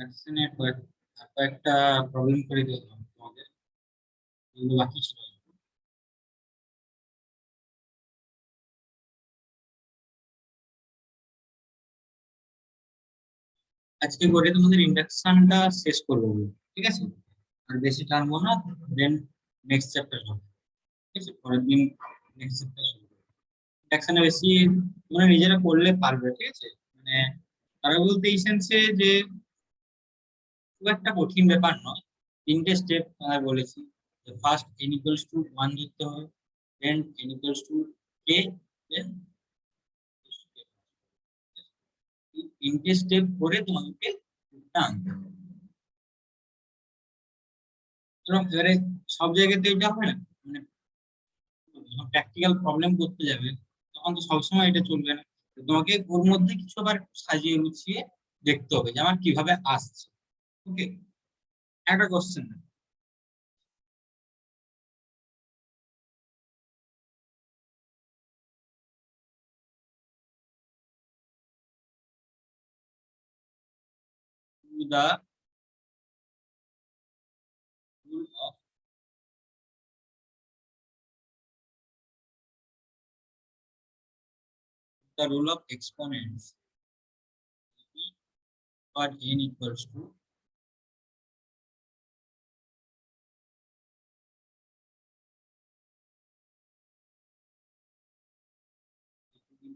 ভ্যাকসিনের কয়েকটা প্রবলেম করে দিলাম তোমাদের, এগুলো বাকি ছিল। আজকে করে তোমাদের ইন্ডাকশনটা শেষ করবো, ঠিক আছে? আর বেশি টানবো না, দেন নেক্সট চ্যাপ্টার হবে, ঠিক আছে? পরের দিন নেক্সট চ্যাপ্টার শুরু করবো। ইন্ডাকশনে বেশি তোমরা নিজেরা করলে পারবে, ঠিক আছে? মানে তারা বলতে এই সেন্সে যে খুব একটা কঠিন ব্যাপার নয়। তিনটে স্টেপ তোমায় বলেছি, যে ফার্স্ট n ইকুয়ালস টু 1 ধরতে হবে, দেন n ইকুয়ালস টু k, দেন তিনটে স্টেপ করে তোমাকে উত্তরটা আনতে হবে। এবং এবারে সব জায়গাতে এটা হয় না, মানে যখন প্র্যাকটিক্যাল প্রবলেম করতে যাবে তখন তো সবসময় এটা চলবে না। তো তোমাকে ওর মধ্যে কিছু আবার সাজিয়ে গুছিয়ে দেখতে হবে যে আমার কিভাবে আসছে। ওকে, একটা question to rule of the rule of exponents for n equals to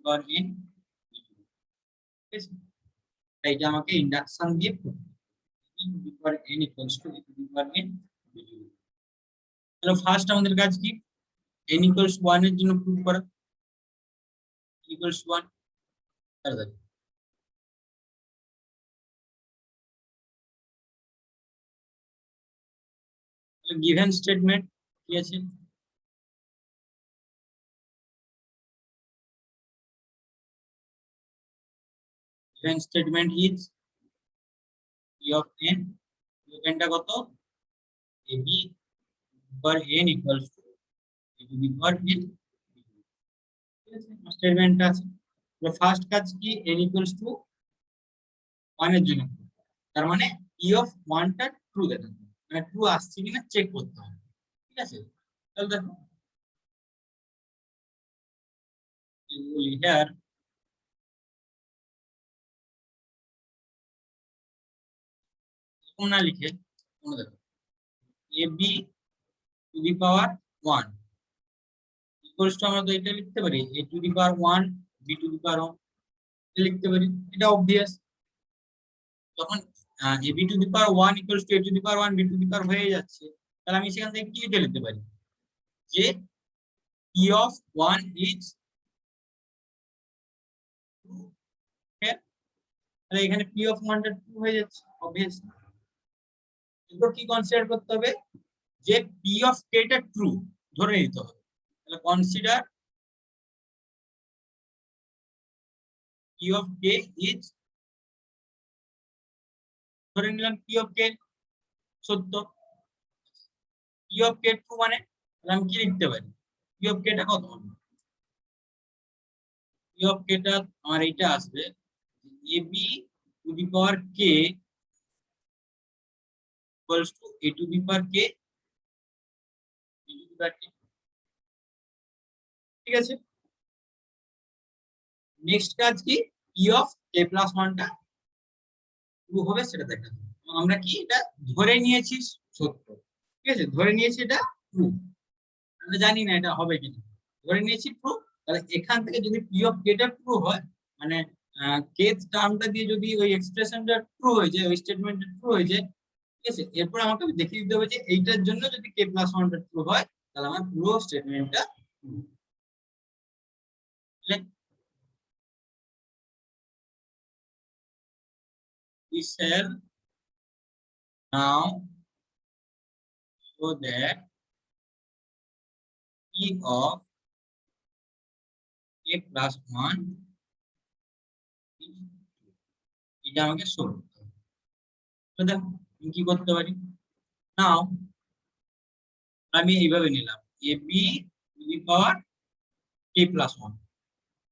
for n, ঠিক আছে? তাই যে আমাকে ইন্ডাকশন দিয়ে for n equals to for n। তাহলে ফার্স্ট আমাদের কাজ কি, n equals 1 এর জন্য প্রুফ করা, n equals 1 তাড়াতাড়ি। তাহলে গিভেন স্টেটমেন্ট কি আছে, given statement is p of n, n টা কত, ab per n equals to a to the power n, ঠিক আছে? স্টেটমেন্ট আছে। তো ফার্স্ট কাজ কি, n equals to 1 এর জন্য, তার মানে p of 1 টা ট্রু দেখাতে হবে, মানে ট্রু আসছে কিনা চেক করতে হবে, ঠিক আছে? তাহলে দেখো here না লিখে মনে দেখো ab to the power 1 equals to, আমরা তো এটা লিখতে পারি a to the power 1 b to the power 1 লিখতে পারি, এটা অবভিয়াস। যখন a b to the power 1 equals to a to the power 1 b to the power হয়ে যাচ্ছে, তাহলে আমি সেখান থেকে কি লিখে লিখতে পারি, যে p of 1 is true, তাহলে এখানে p of 1 টা ট্রু হয়ে যাচ্ছে অবভিয়াস। এরপর কি কনসিডার করতে হবে, যে p of k টা ট্রু ধরে নিতে হবে। তাহলে consider p of k is, ধরে নিলাম p of k সত্য, p of k ট্রু, মানে তাহলে আমি কি লিখতে পারি, p of k টা কত হবে, p of k টা আমার এইটা আসবে ab to the power k equals to a to the power k b to the power k, ঠিক আছে? নেক্সট কাজ কি, p of k plus 1 টা ট্রু হবে সেটা দেখা যাবে। আমরা কি এটা ধরে নিয়েছি সত্য, ঠিক আছে? ধরে নিয়েছি এটা ট্রু, আমরা জানি না এটা হবে কিনা, ধরে নিয়েছি ট্রু। তাহলে এখান থেকে যদি p of k টা ট্রু হয়, মানে কে টার্মটা দিয়ে যদি ওই এক্সপ্রেশনটা ট্রু হয়ে যায়, ওই স্টেটমেন্টটা ট্রু হয়ে যায়, ঠিক আছে? এরপর আমাকে দেখিয়ে দিতে হবে যে এইটার জন্য যদি k plus 1 টা ট্রু হয়, তাহলে আমার পুরো স্টেটমেন্টটা true. We shall now show that p of k plus 1 is true. এটা আমাকে শো করতে হবে। তো দেখো আমি কি করতে পারি, নাও আমি এইভাবে নিলাম a b to the power k plus 1,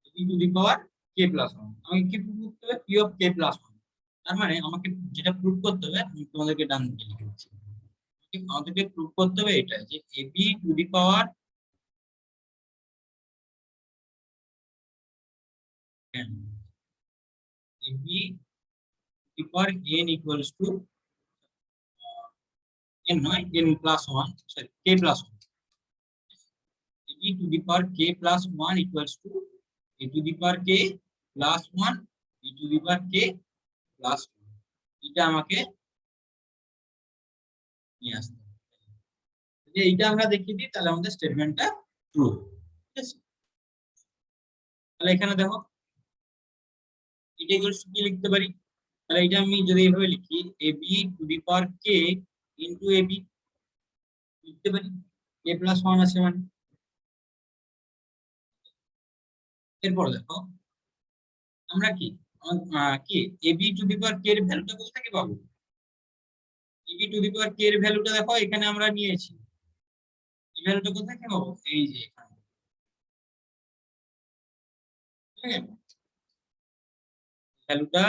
a b to the power k plus 1, আমি কি করতে হবে, p of k plus 1, তার মানে আমাকে যেটা প্রুভ করতে হবে আমি তোমাদেরকে ডান দিকে লিখে দিচ্ছি। আমাদেরকে প্রুভ করতে হবে এটা যে AB to the power n, AB to the power n equals to n নয় n plus 1, sorry k plus 1, e to the power k plus 1 equals to a to the power k plus 1 e to the power k plus 1, এটা আমাকে নিয়ে আসতে হবে। যদি এইটা আমরা দেখিয়ে দিই তাহলে আমাদের স্টেটমেন্টটা ট্রু। ঠিক আছে, তাহলে এখানে দেখো এটা ইকুয়ালস টু কি লিখতে পারি, তাহলে এটা আমি যদি এইভাবে লিখি a b to the power k into a b লিখতে পারি, k plus 1 আছে মানে। এরপর দেখো আমরা কি কি a b to the power k এর ভ্যালুটা কোথা থেকে পাবো, a b to the power k এর ভ্যালুটা দেখো এখানে আমরা নিয়েছি, এই ভ্যালুটা কোথা থেকে পাবো, এই যে এখানে, ঠিক আছে, ভ্যালুটা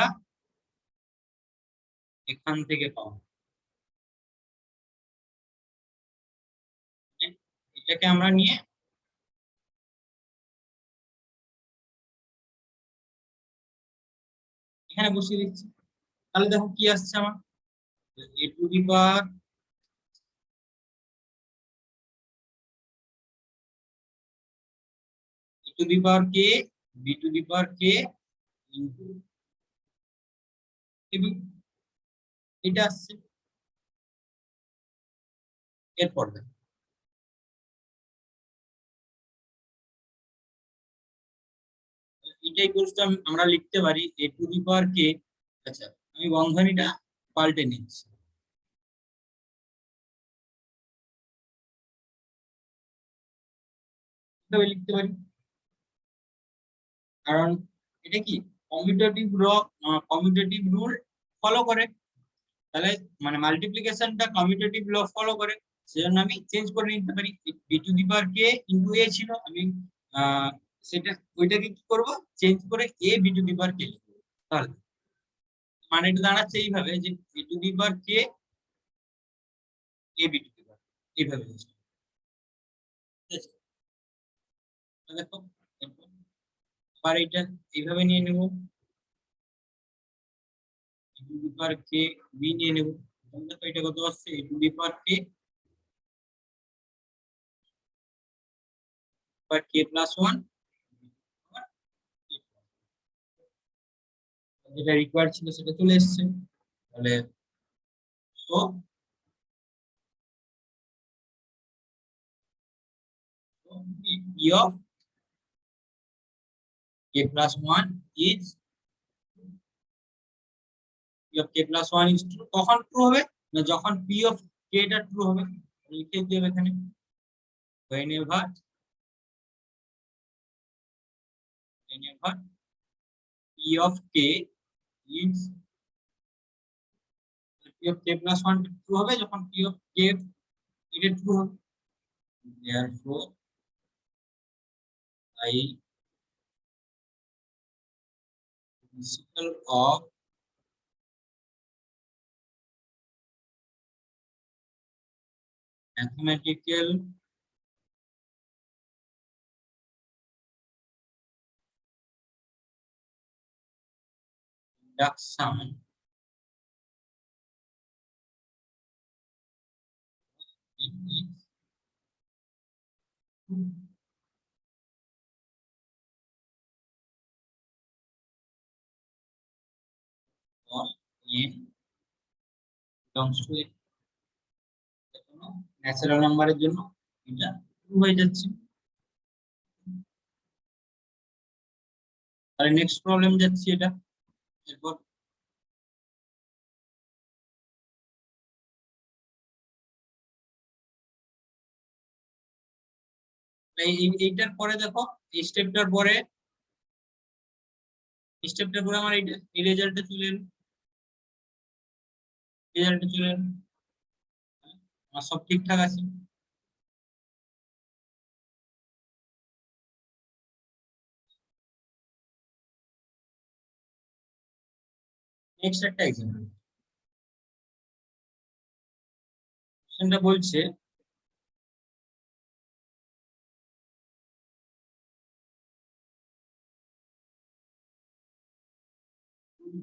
এখান থেকে পাবো। এটাকে আমরা নিয়ে এখানে বসিয়ে দিচ্ছি, তাহলে দেখো কি আসছে আমার, A to the power A to the power K B to the power K into AB, এটা আসছে। এরপর দেখো এটা ইকুয়ালস টু আমরা লিখতে পারি এ টু দি পাওয়ার কে, আচ্ছা আমি বন্ধনীটা পাল্টে নিচ্ছি, কিভাবে লিখতে পারি, কারণ এটা কি কমিউটেটিভ রুল ফলো করে, তাহলে মানে মাল্টিপ্লিকেশনটা কমিউটেটিভ ল ফলো করে, সেজন্য আমি চেঞ্জ করে নিতে পারি, B to the power K into A ছিল, আমি আহ, সেটা ওইটাকে কি করব, চেঞ্জ করে এ বি টু দি পাওয়ার কে লিখব, তাহলে মানে এটা দাঁড়াচ্ছে এইভাবে যে B to the power K A B to the power, এইভাবে লিখছি। ঠিক আছে, তাহলে দেখো এরপর আবার এটা এইভাবে নিয়ে নেব, এ to the power K B নিয়ে নেব, তাহলে দেখো এটা কত আসছে, এ to the power k plus 1, যেটা রিকোয়ার্ড ছিল সেটা চলে এসেছে, তাহলে তো p of k plus 1 is p of k plus 1 is true, কখন ট্রু হবে না যখন p of k টা ট্রু হবে, লিখে দিবে এখানে whenever p of k is p of k plus 1 true হবে যখন p of k এটা ট্রু হবে, therefore I principle of mathematical induction is true for n belongs to n, natural নাম্বারের জন্য এটা ট্রু হয়ে যাচ্ছে। তাহলে নেক্সট প্রবলেম যাচ্ছি এটা, এরপর এইটার পরে দেখো এই স্টেপটার পরে আমার এই রেজাল্টটা চলে এলো, রেজাল্টটা চলে এলো, আমার সব ঠিকঠাক আছে। নেক্সট একটা এক্সাম্পল কোশ্চেনটা বলছে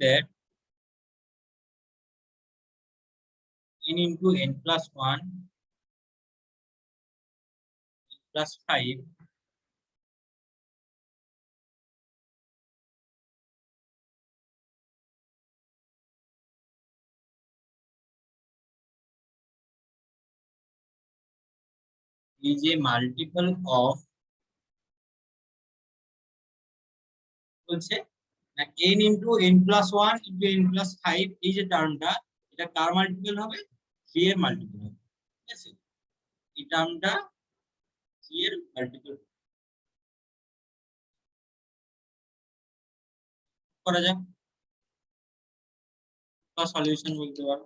that n into n plus 1 plus 5 is a multiple of বলছে n into n plus 1 into n plus 5 এই যে টার্মটা এটা কার মাল্টিপল হবে 3 এর মাল্টিপল হবে ঠিক আছে এই টার্মটা 3 এর মাল্টিপল করা যাক বা সলিউশন বলতে পারো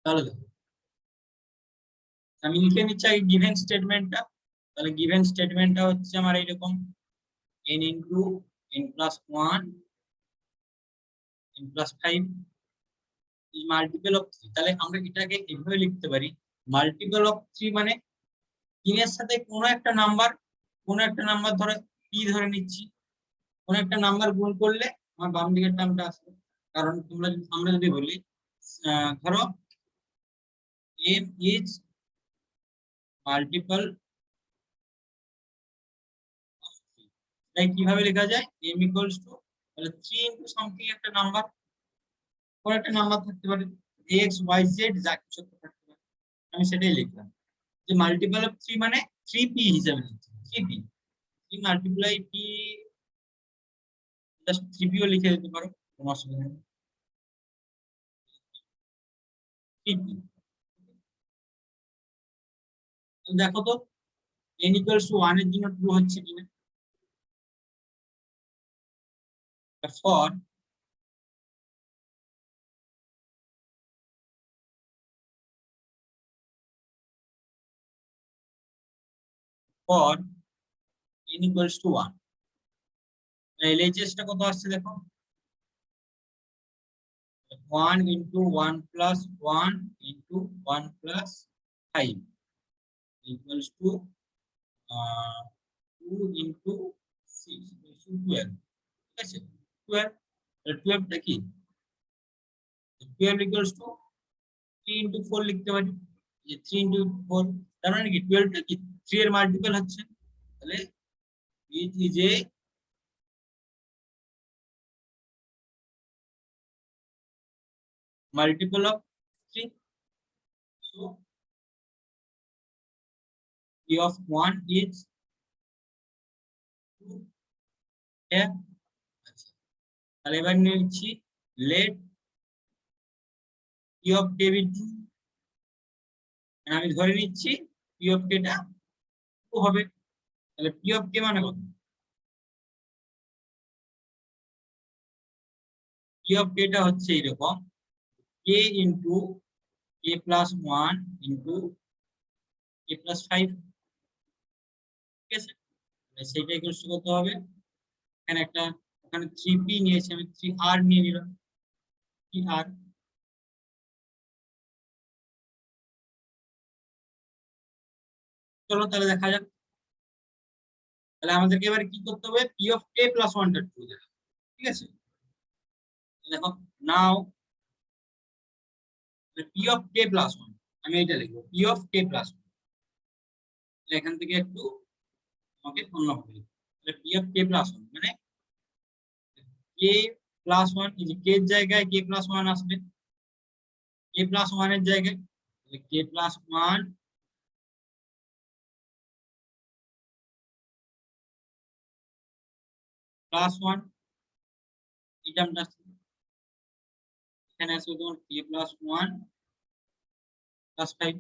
তাহলে দেখো আমি লিখে নিচ্ছি আগে গিভেন স্টেটমেন্টটা তাহলে গিভেন স্টেটমেন্টটা হচ্ছে আমার এইরকম n into n plus 1 n plus 5 is multiple of 3 তাহলে আমরা এটাকে এভাবে লিখতে পারি মাল্টিপল অফ 3 মানে 3 এর সাথে কোনো একটা নাম্বার ধরে p ধরে নিচ্ছি কোনো একটা নাম্বার গুণ করলে আমার বাম দিকের টার্মটা আসবে কারণ আমরা যদি বলি ধরো m is multiple তাই কিভাবে লেখা যায় m equals to তাহলে 3 into something একটা নাম্বার কোন একটা নাম্বার থাকতে পারে x y z যা কিছু একটা থাকতে পারে আমি সেটাই লিখলাম যে মাল্টিপল অফ 3 মানে 3p হিসাবে লিখছি 3p 3 multiply p just 3p ও লিখে দিতে পারো কোনো অসুবিধা নেই 3p দেখো তো n equals to 1 এর জন্য ট্রু হচ্ছে কিনা for n equals to 1 LHS টা কত আসছে দেখো 1 into 1 plus 1 into 1 plus 5 equals to 2 into 6 equals to 12 ঠিক আছে 12 12 টা কি 12 equals to 3 into 4 লিখতে পারি যে 3 into 4 তার মানে কি 12 টা কি 3 এর মাল্টিপল হচ্ছে তাহলে it is a multiple of 3 so p of 1 is 2 here আচ্ছা তাহলে এবার নিচ্ছি let p of k be 2 আমি ধরে নিচ্ছি p of k টা 2 হবে তাহলে p of k মানে কত p of k টা হচ্ছে এরকম k into k plus 1 into k plus 5 ঠিক আছে সেটা ইকুয়াল টু কত হবে এখানে একটা ওখানে 3p নিয়েছি আমি 3r নিয়ে নিলাম 3r চলো তাহলে দেখা যাক তাহলে আমাদেরকে এবারে কি করতে হবে p of k plus 1 টা ট্রু দেবে ঠিক আছে দেখো নাও p of k plus 1 আমি এটা লিখবো p of k plus 1 এখান থেকে একটু আমাকে অন্যভাবে লিখতে তাহলে p of k plus 1 মানে k plus 1 এই যে k এর জায়গায় k plus 1 আসবে k plus 1 এর জায়গায় তাহলে k plus 1 plus 1 এই টার্মটা এখানে আসবে তোমার k plus 1 plus 5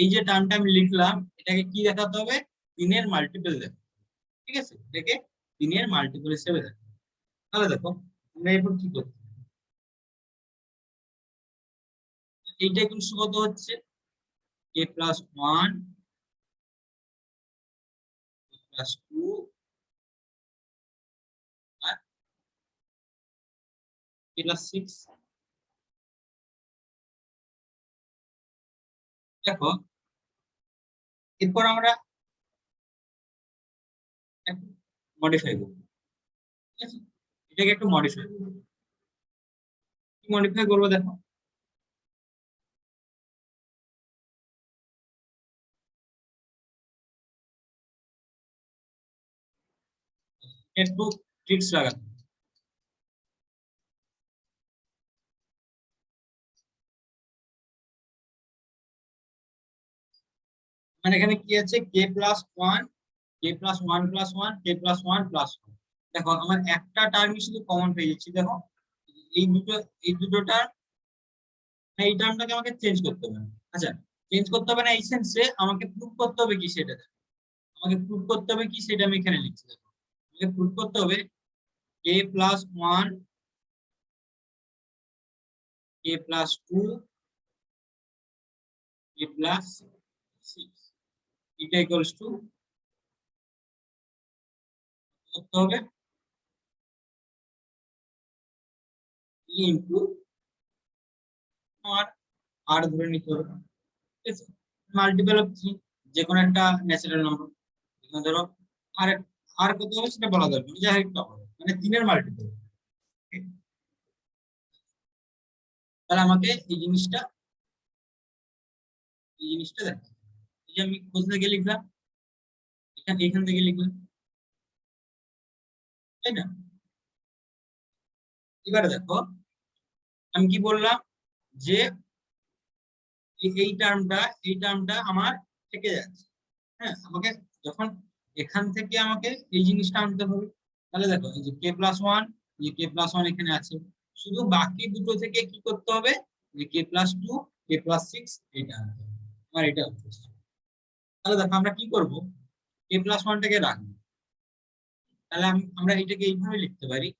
এই যে টার্মটা আমি লিখলাম এটাকে কি দেখাতে হবে 3 এর মাল্টিপল দেখাতে ঠিক আছে এটাকে 3 এর মাল্টিপল হিসেবে দেখাতে তাহলে দেখো আমরা এরপর কি করতে এইটা কিন্তু কত হচ্ছে k plus 1 plus 2 আর k plus 6। দেখো এরপর আমরা মডিফাই করব, ঠিক আছে, এটাকে একটু মডিফাই করব। কি মডিফাই করব দেখো, একটু ট্রিক্স লাগাতে। মানে এখানে কি আছে, কে প্লাস ওয়ান, কে প্লাস ওয়ান প্লাস ওয়ান, কে প্লাস ওয়ান প্লাস ওয়ান। দেখো আমার একটা টার্মই শুধু কমন পেয়ে যাচ্ছি। দেখো এই দুটো, এই দুটো টার্ম, এই টার্মটাকে আমাকে চেঞ্জ করতে হবে। আচ্ছা, চেঞ্জ করতে হবে না এই সেন্সে, আমাকে প্রুভ করতে হবে কি সেটা, আমাকে প্রুভ করতে হবে কি সেটা আমি এখানে লিখছি। দেখো আমাকে প্রুভ করতে হবে কে plus one, k plus two, k plus six, এটা ইকুয়ালস টু করতে হবে ই ইন্টু আর আর ধরে নিতে হবে, ঠিক আছে, মাল্টিপল অফ থ্রি, যে কোনো একটা ন্যাচারাল নাম্বার। এখানে ধরো আর আর কত হবে সেটা বলা যাবে না, যাই হোক হবে মানে তিনের মাল্টিপল। তাহলে আমাকে এই জিনিসটা দেখো, এই যে আমি কোথা থেকে লিখলাম, এখান থেকে লিখলাম, তাই না? এবারে দেখো আমি কি বললাম, যে এই টার্মটা আমার থেকে যাচ্ছে। হ্যাঁ, আমাকে যখন এখান থেকে আমাকে এই জিনিসটা আনতে হবে, তাহলে দেখো এই যে কে প্লাস ওয়ান, যে কে প্লাস ওয়ান এখানে আছে, শুধু বাকি দুটো থেকে কি করতে হবে, যে k plus two, k plus six, এটা আনতে হবে। আমার এটা উদ্দেশ্য। তাহলে দেখো আমরা কি করব, কে প্লাস ওয়ানটাকে রাখবো। তাহলে আমরা এটাকে এইভাবে লিখতে পারি,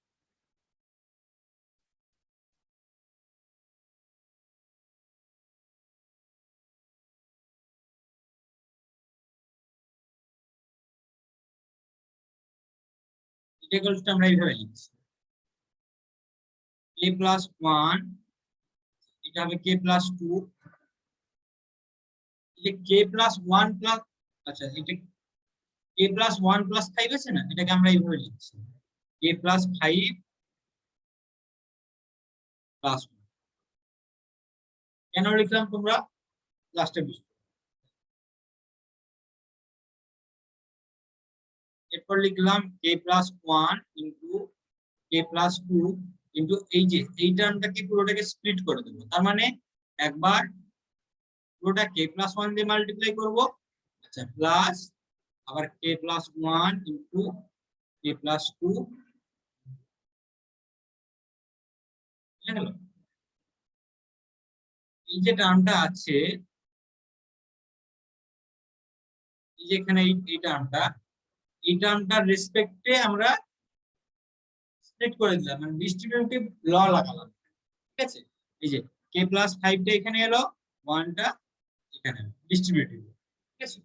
এটাকে আমরা এইভাবে লিখছি, কে প্লাস ওয়ান, এটা হবে কে প্লাস টু, যে কে প্লাস ওয়ান প্লাস, আচ্ছা এটা কে প্লাস ওয়ান প্লাস ফাইভ আছে না, এটাকে আমরা এইভাবে লিখছি কে প্লাস ফাইভ প্লাস ওয়ান। কেন লিখলাম তোমরা লাস্টে বুঝবে। এরপর লিখলাম কে plus one into K plus two into এই যে এই টার্মটাকে পুরোটাকে স্প্লিট করে দেবো, তার মানে একবার পুরোটা কে প্লাস ওয়ান দিয়ে মাল্টিপ্লাই করবো, আচ্ছা প্লাস আবার কে plus one into K plus two, বুঝে গেল? এই যে টার্মটা আছে, এই যে এখানে এই টার্মটা, এই টার্মটার রেসপেক্টে আমরা স্প্লিট করে দিলাম, মানে ডিস্ট্রিবিউটিভ ল লাগালাম, ঠিক আছে। এই যে কে প্লাস ফাইভটা এখানে এলো, ওয়ানটা এখানে ডিস্ট্রিবিউটিভ, ঠিক আছে।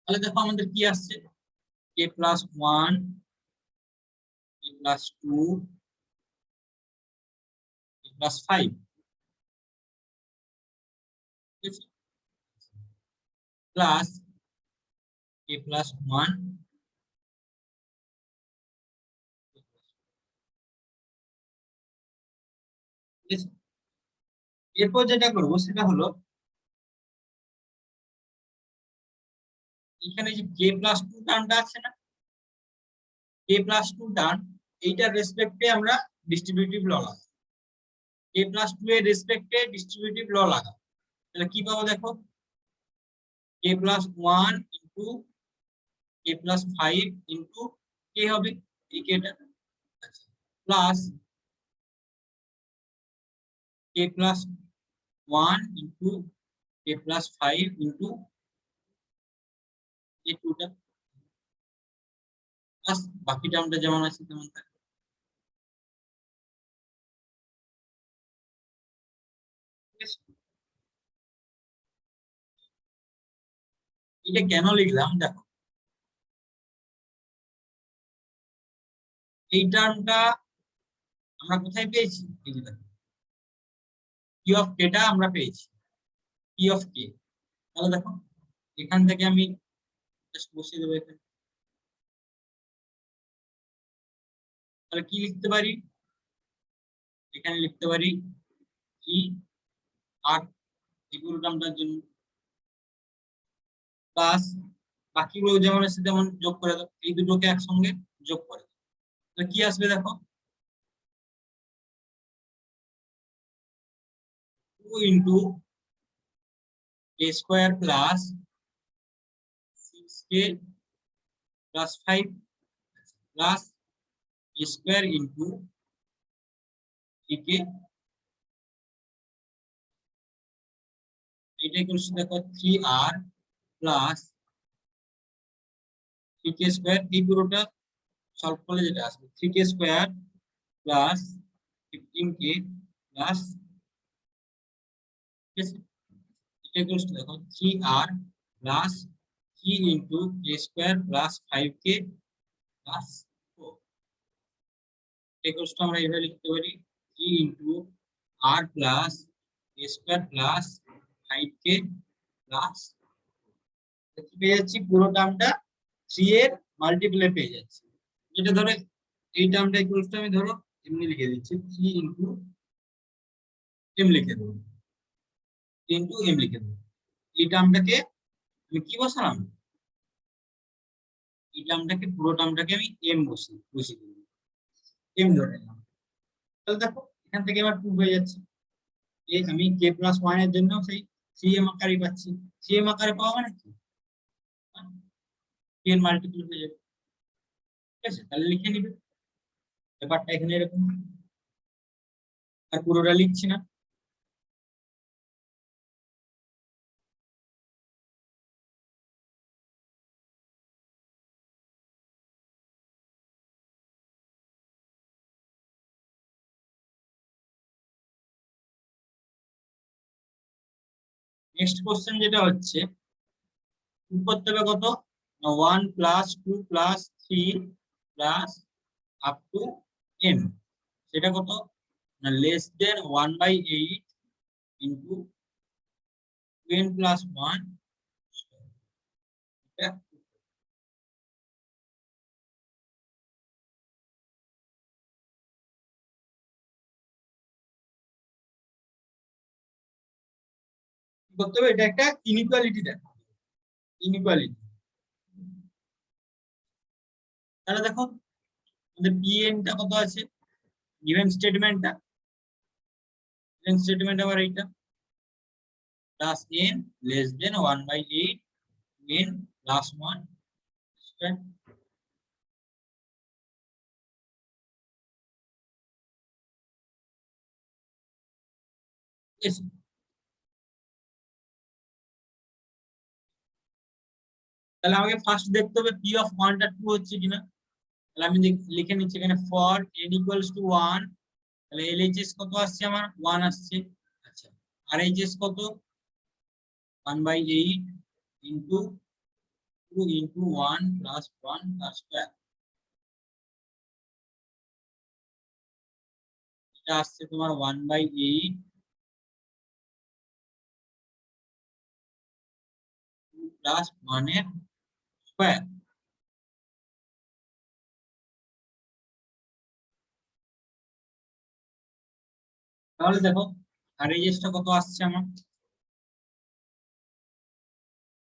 তাহলে দেখো আমাদের কি আসছে, কে plus one, k plus two, কে প্লাস ফাইভ, ঠিক আছে, প্লাস কে প্লাস ওয়ান, ঠিক আছে। এরপর যেটা করবো সেটা হলো, এখানে যে কে প্লাস টু টার্মটা আছে না, কে প্লাস টু টার্ম, এইটার রেসপেক্টে আমরা ডিস্ট্রিবিউটিভ ল লাগাই, কে প্লাস টু এর রেসপেক্টে ডিস্ট্রিবিউটিভ ল লাগাই, তাহলে কি পাবো দেখো, কে plus one into K plus five into k হবে এই কেটা, প্লাস কে plus one into K plus five into k টুটা, প্লাস বাকি টার্মটা যেমন আছে তেমন থাকবে। ঠিক আছে? এটা কেন লিখলাম দেখো, এই টার্মটা আমরা কোথায় পেয়েছি? এই যে দেখো, পি অফ কেটা আমরা পেয়েছি, পি অফ কে। তাহলে দেখো এখান থেকে আমি জাস্ট বসিয়ে দেবো এখানে। তাহলে কি লিখতে পারি? এখানে লিখতে পারি ই আর এই পুরো টার্মটার জন্য প্লাস বাকিগুলো যেমন আছে তেমন যোগ করে দাও, এই দুটোকে একসঙ্গে যোগ করে দাও। তাহলে কি আসবে দেখো, 2 into a square plus 6k plus 5 plus a square into 3k, এটা ইকুয়ালস দেখো 3r প্লাস 3k স্কোয়ার, এই পুরোটা সলভ করলে যেটা আসবে 3k square plus 15k plus, ঠিক আছে, এটা ইকুয়ালস দেখো 3r plus 3 into a square plus 5k plus 4। Equals আমরা এইভাবে লিখতে পারি 3 into r plus a square plus 5k plus, কি পেয়ে যাচ্ছি পুরো টার্মটা 3 এর মাল্টিপ্লে পেয়ে যাচ্ছি। যেটা ধরো এই টার্মটা ইকুয়ালস টু আমি ধরো এমনি লিখে দিচ্ছি 3 ইন্টু m লিখে দেবো, 3 ইন্টু m লিখে দেবো। এই টার্মটাকে আমি কি বসালাম, এই টার্মটাকে পুরো টার্মটাকে আমি m বসিয়ে দেবো, m ধরে নিলাম। তাহলে দেখো এখান থেকে আমার প্রুফ হয়ে যাচ্ছে, এই আমি k প্লাস 1 এর জন্য সেই 3m আকারে পাচ্ছি। 3m আকারে পাওয়া মানে কি, k এর মাল্টিপল হয়ে যাবে। ঠিক আছে, তাহলে লিখে নিবে ব্যাপারটা এখানে এরকম, আর পুরোটা লিখছি না। নেক্সট কোশ্চেন যেটা হচ্ছে, prove করতে হবে কত, 1 plus 2 plus 3 plus up to n, সেটা কত না less than 1/8 into 2n plus 1। এটা কি করতে হবে, এটা একটা ইনইকুয়ালিটি দেখো, ইনইকুয়ালিটি। তাহলে দেখো আমাদের pn টা কত আছে, গিভেন স্টেটমেন্টটা, গিভেন স্টেটমেন্ট আবার এইটা plus n less than 1/8 n plus 1 square. ঠিক আছে, তাহলে আমাকে ফার্স্ট দেখতে হবে p অফ 1 টা 2 হচ্ছে কিনা। তাহলে আমি লিখে নিচ্ছি এখানে ফর n ইকুয়ালস টু 1, তাহলে LHS কত আসছে আমার 1 আসছে। আচ্ছা, RHS কত 1/8 ইন্টু 2 ইন্টু 1 প্লাস 1 তার স্কয়ার, এটা আসছে তোমার 1/8 প্লাস 1 এর স্কয়ার। তাহলে দেখো RHS টা কত আসছে আমার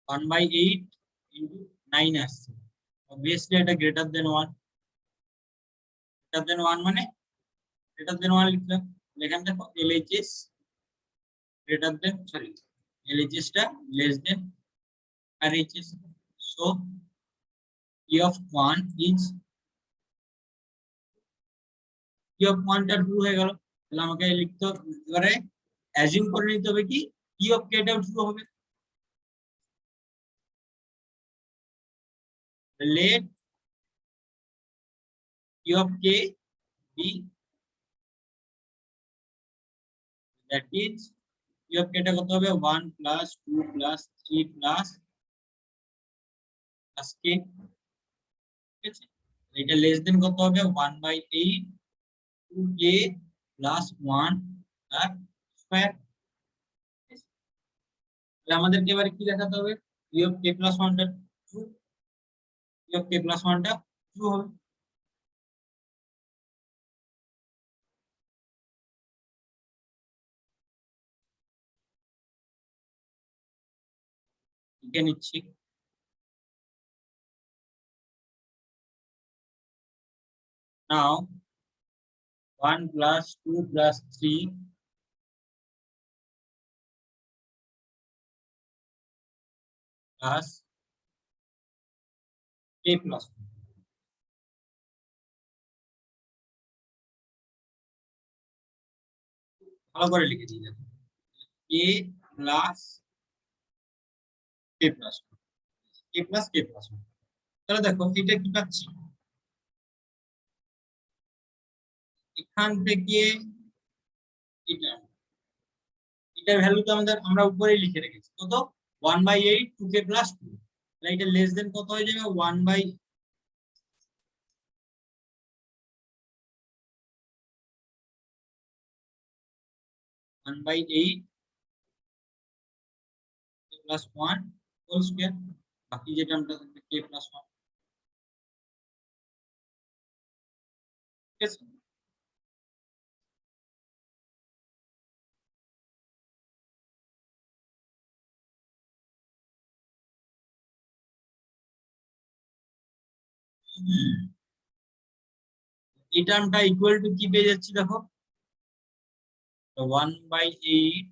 1/8 ইন্টু 9 আসছে, অবভিয়াসলি এটা গ্রেটার দেন 1, গ্রেটার দেন 1 মানে গ্রেটার দেন 1 লিখলাম। এখানে দেখো LHS greater than, sorry LHS টা less than RHS, so P of 1 is P of 1 টা 2 হয়ে গেল। তাহলে আমাকে লিখতে হবে, এবারে অ্যাজিউম করে নিতে হবে কি P of k টাও 2 হবে। let p of k b, that is p of k টা কত হবে 1 plus 2 plus 3 plus k, ঠিক আছে। এটা লেস দেন কত হবে 1/8 2k plus 1 তার স্কয়ার। তাহলে আমাদেরকে এবারে কি দেখাতে হবে p of k plus 1 টা true, p of k plus 1 টা ট্রু হবে। লিখে নিচ্ছি। নাও 1 plus 2 plus 3 plus k plus 1, ভালো করে লিখে দিই দেখো k plus k plus 1, k plus k plus 1। তাহলে দেখো এটা কি পাচ্ছি, এখান থেকে এটা এটার ভ্যালু তো আমরা উপরেই লিখে রেখেছি কত 1/8 2k plus 2, তাহলে এটা লেস দেন কত হয়ে যাবে 1/8 plus 1 হোল স্কয়ার, বাকি যে টার্মটা থাকবে k plus 1, ঠিক আছে। এই টার্মটা ইকুয়াল টু কি পেয়ে যাচ্ছি দেখো 1/8,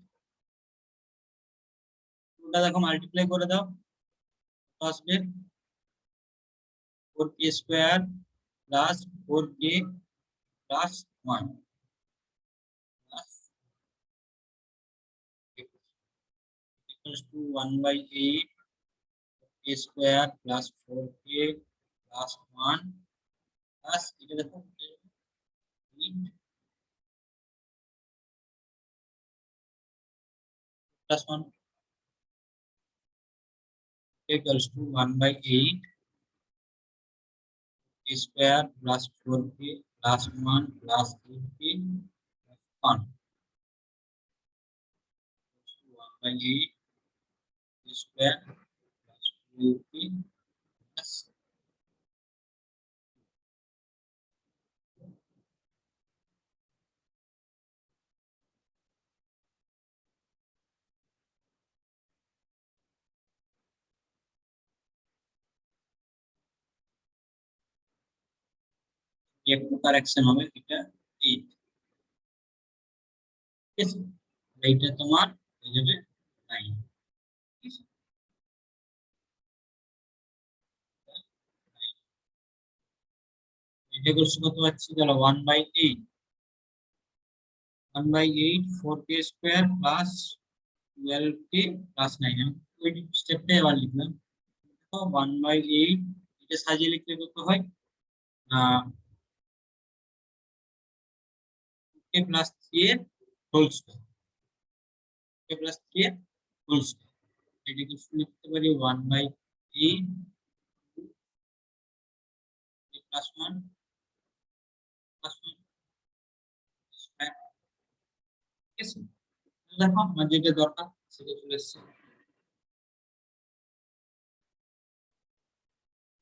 ওটা দেখো মাল্টিপ্লাই করে দাও আসবে 4k square plus 4k plus 1 plus equals to 1/8 k square plus 4k plus 1 plus এটা দেখো 8 plus 1 equals to 1/8 k square plus 4k plus 1 plus 8k plus 1 1/8 k square plus 4k plus একটু correction হবে এটা 8, ঠিক আছে। এইটা তোমার হয়ে যাবে 9, ঠিক আছে। এটা করছি কত পাচ্ছি তাহলে 1/8 4k square plus 12k plus 9, আমি ওই স্টেপটা এবার লিখলাম 1/8, এটা সাজিয়ে লিখলে কত হয় k প্লাস 3 এর হোল স্কয়ার, k প্লাস 3 এর হোল স্কয়ার, এটাকে লিখতে পারি 1/8 k প্লাস 1 প্লাস 1 স্কয়ার, ঠিক আছে। দেখো আমার যেটা দরকার সেটা চলে এসেছে।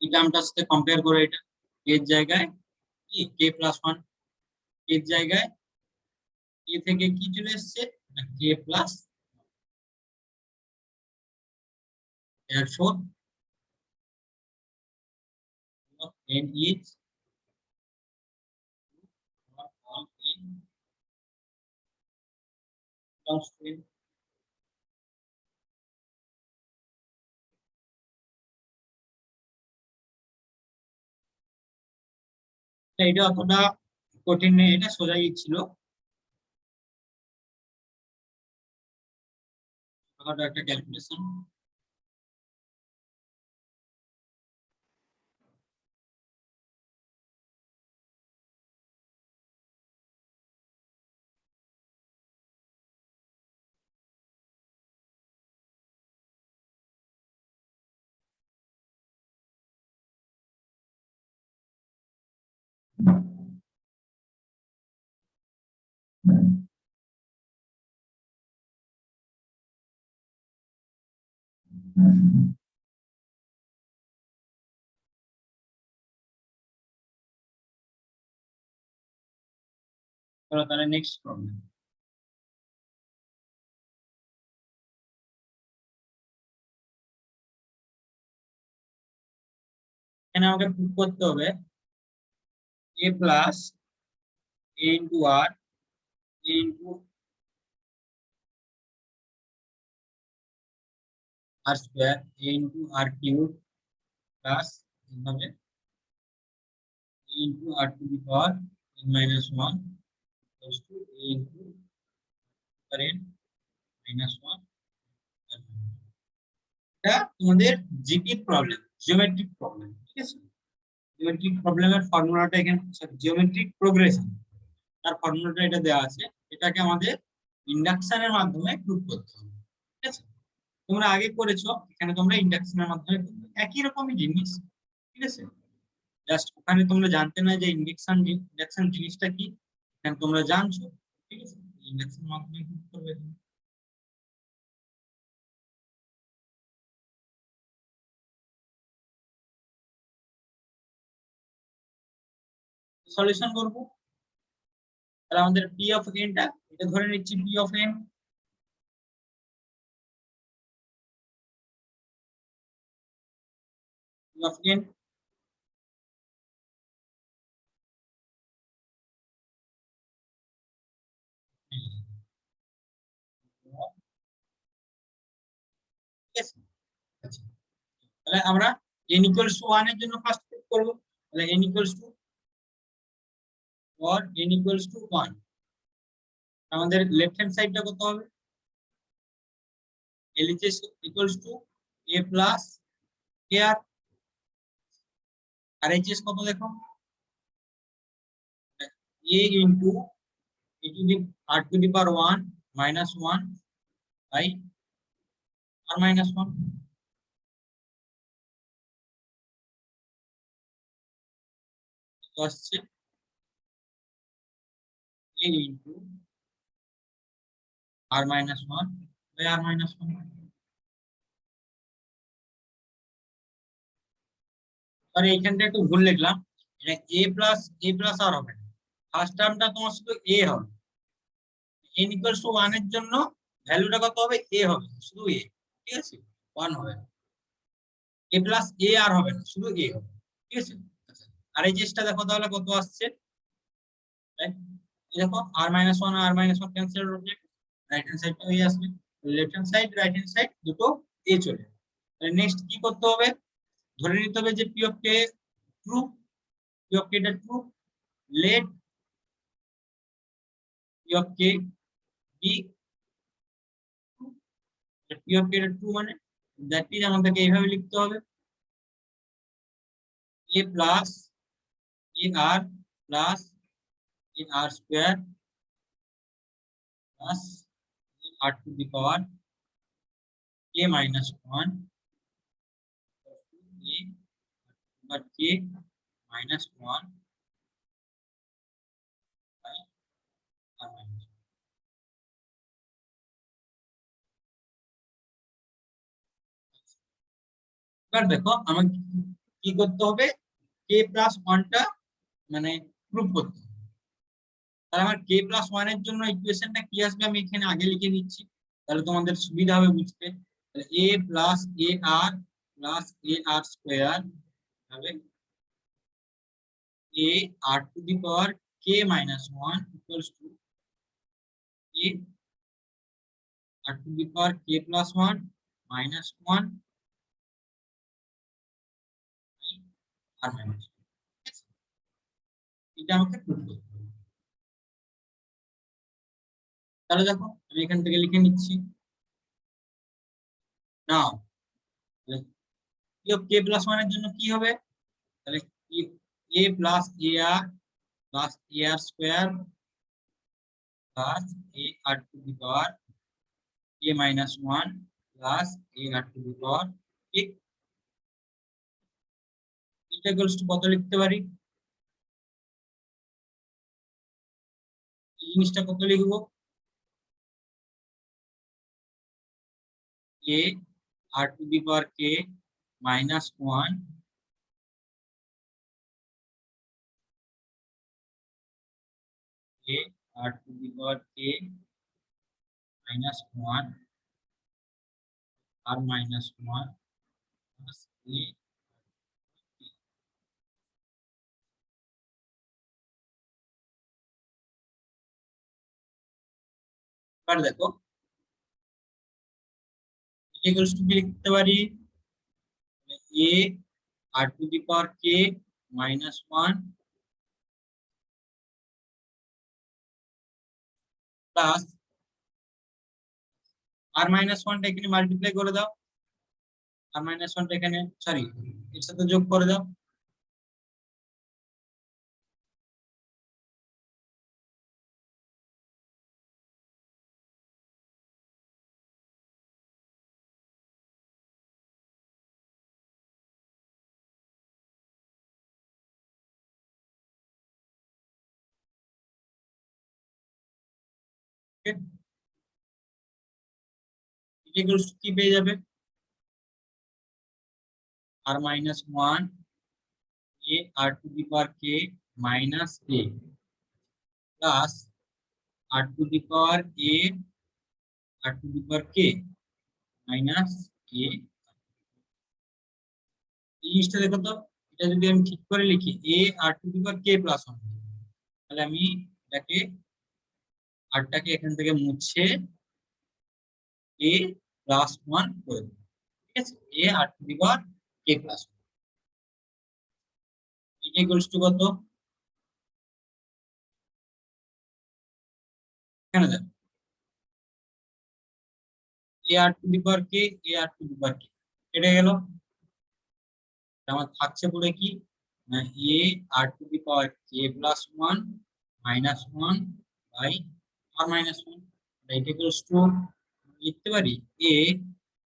এই টার্মটার সাথে কম্পেয়ার করে এটা এর জায়গায় কি k প্লাস 1, এর জায়গায় k থেকে কি চলে এসেছে না k plus, therefore n is all n belongs to n। এটা অতটা কঠিন নেই, এটা সোজাই ছিল, একটা ক্যালকুলেশন। চলো তাহলে নেক্সট প্রবলেম। এখানে আমাকে প্রুফ করতে হবে a plus a into r a into r square a into r cube plus এইভাবে a into r to the power n minus one equals to a into r n minus one. এটা তোমাদের GP problem, geometric problem, ঠিক আছে। Geometric প্রবলেমের ফর্মুলাটা এখানে, geometric progression তার ফর্মুলাটা এটা দেওয়া আছে। এটাকে আমাদের ইন্ডাকশনের মাধ্যমে প্রুফ করতে হবে, ঠিক আছে। তোমরা আগে করেছো, এখানে তোমরা ইন্ডাকশনের মাধ্যমে করবে, একই রকমই জিনিস, ঠিক আছে। জাস্ট ওখানে তোমরা জানতে না যে ইন্ডাকশন জিনিসটা কি, এখানে তোমরা জানছো, ঠিক আছে। ইন্ডাকশনের মাধ্যমে প্রুফ করবে। সলিউশন করব। তাহলে আমাদের পি অফ এনটা এটা ধরে নিচ্ছি P of N, P of N ঠিক আছে। আচ্ছা, তাহলে আমরা n ইকুয়ালস টু 1 এর জন্য ফার্স্ট প্রুফ করব। তাহলে n equals to or n equals to 1, আমাদের লেফট হ্যান্ড সাইডটা কত হবে? LHS equals to a plus ar, R HS কত দেখো? a into e to the r to the power 1 minus 1 by r minus 1 আসছে a into r minus 1 by r minus 1। আর এইখানটা একটু ভুল লিখলাম, এটা a প্লাস আর হবে না, ফার্স্ট টার্মটা তোমার শুধু a হবে। n ইকুয়ালস টু 1 এর জন্য ভ্যালুটা কত হবে? a হবে, শুধু a, ঠিক আছে, 1 হবে না। a প্লাস a আর হবে না, শুধু a হবে, ঠিক আছে। আচ্ছা, আর এই জিনিসটা দেখো তাহলে কত আসছে, এই দেখো r মাইনাস 1 আর r মাইনাস 1 ক্যান্সেল হবে, রাইট হ্যান্ড সাইডটা হয়ে আসবে, left hand side right hand side দুটো a চলে। তাহলে নেক্সট কি করতে হবে? ধরে নিতে হবে যে P of K true, P of K এটা true, let P of K B true. P of K এটা ট্রু মানে দ্যাট ইজ আমাদেরকে এইভাবে লিখতে হবে a plus a r plus a r square plus r to the power k minus 1 a r k minus 1 by r minus. এবার দেখো আমাকে কি করতে হবে? কে প্লাস 1টা মানে প্রুফ করতে হবে। তাহলে আমার কে প্লাস 1 এর জন্য ইকুয়েশনটা কি আসবে আমি এখানে আগে লিখে নিচ্ছি, তাহলে তোমাদের সুবিধা হবে বুঝতে। তাহলে a plus a r plus a r square হবে a r to the power k minus 1 equals to a r to the power k plus 1 minus 1 by r minus 1। এটা আমাকে প্রুফ করতে হবে। তাহলে দেখো আমি এখান থেকে লিখে নিচ্ছি নাও, p of k plus 1 এর জন্য কি হবে? তাহলে a plus ar plus ar square plus a r to the power k minus 1 plus a r to the power k। এটা ইকুয়ালস টু কত লিখতে পারি? জিনিসটা কত লিখবো, a r to the power k minus 1 a r to the power k minus 1 r minus 1 plus a। এবার দেখো equals to কি লিখতে পারি, a r to the power k minus 1 plus r minus 1 টা এখানে মাল্টিপ্লাই করে দাও, r minus 1 টা এখানে সরি এর সাথে যোগ করে দাও, ইকুয়ালস টু কি পেয়ে যাবে, r minus 1 a r to the power k minus a plus r to the power a r to the power k minus a। এই জিনিসটা দেখো তো, এটা যদি আমি ঠিক করে লিখি a r to the power k plus 1, তাহলে আমি এটাকে r টাকে এখান থেকে মুছে a প্লাস 1 করে দেব, ঠিক আছে, a r to the power k plus 1 এটা ইকুয়ালস টু কত, এখানে দেখো a r to the power k a r to the power k কেটে গেল, আমার থাকছে পড়ে কি না a r to the power k plus 1 minus 1 by r minus 1, এটা ইকুয়ালস টু লিখতে পারি a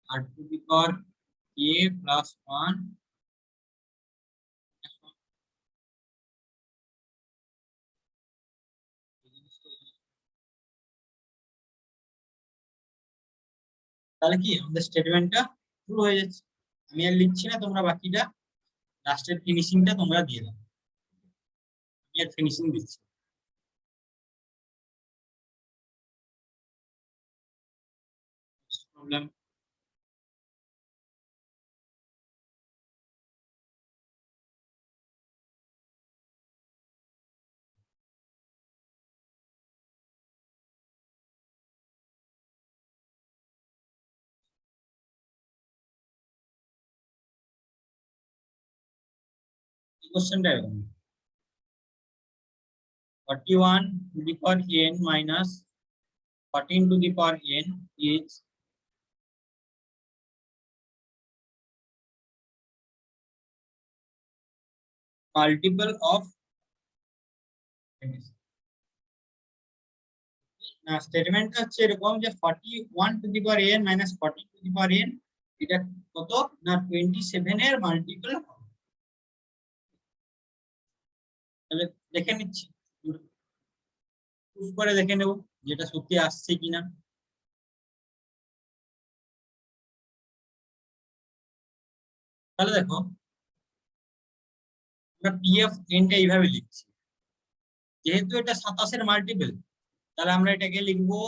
r to the power k plus 1 তাহলে কি আমাদের স্টেটমেন্টটা পুরো হয়ে যাচ্ছে। আমি আর লিখছি না, তোমরা বাকিটা লাস্টের ফিনিশিংটা তোমরা দিয়ে দাও, আমি আর ফিনিশিং দিচ্ছি। প্রবলেম কোশ্চেনটা এরকম 41 to the power n minus 14 to the power n is multiple of না স্টেটমেন্টটা হচ্ছে এরকম যে 41 to the power n minus 14 to the power n এটা কত না 27 এর মাল্টিপল হবে, তাহলে দেখে নিচ্ছি প্রুফ করে দেখে নেব যেটা সত্যি আসছে কিনা। তাহলে দেখো আমরা pf n টা এইভাবে লিখছি, যেহেতু এটা 27 এর মাল্টিপল তাহলে আমরা এটাকে লিখবো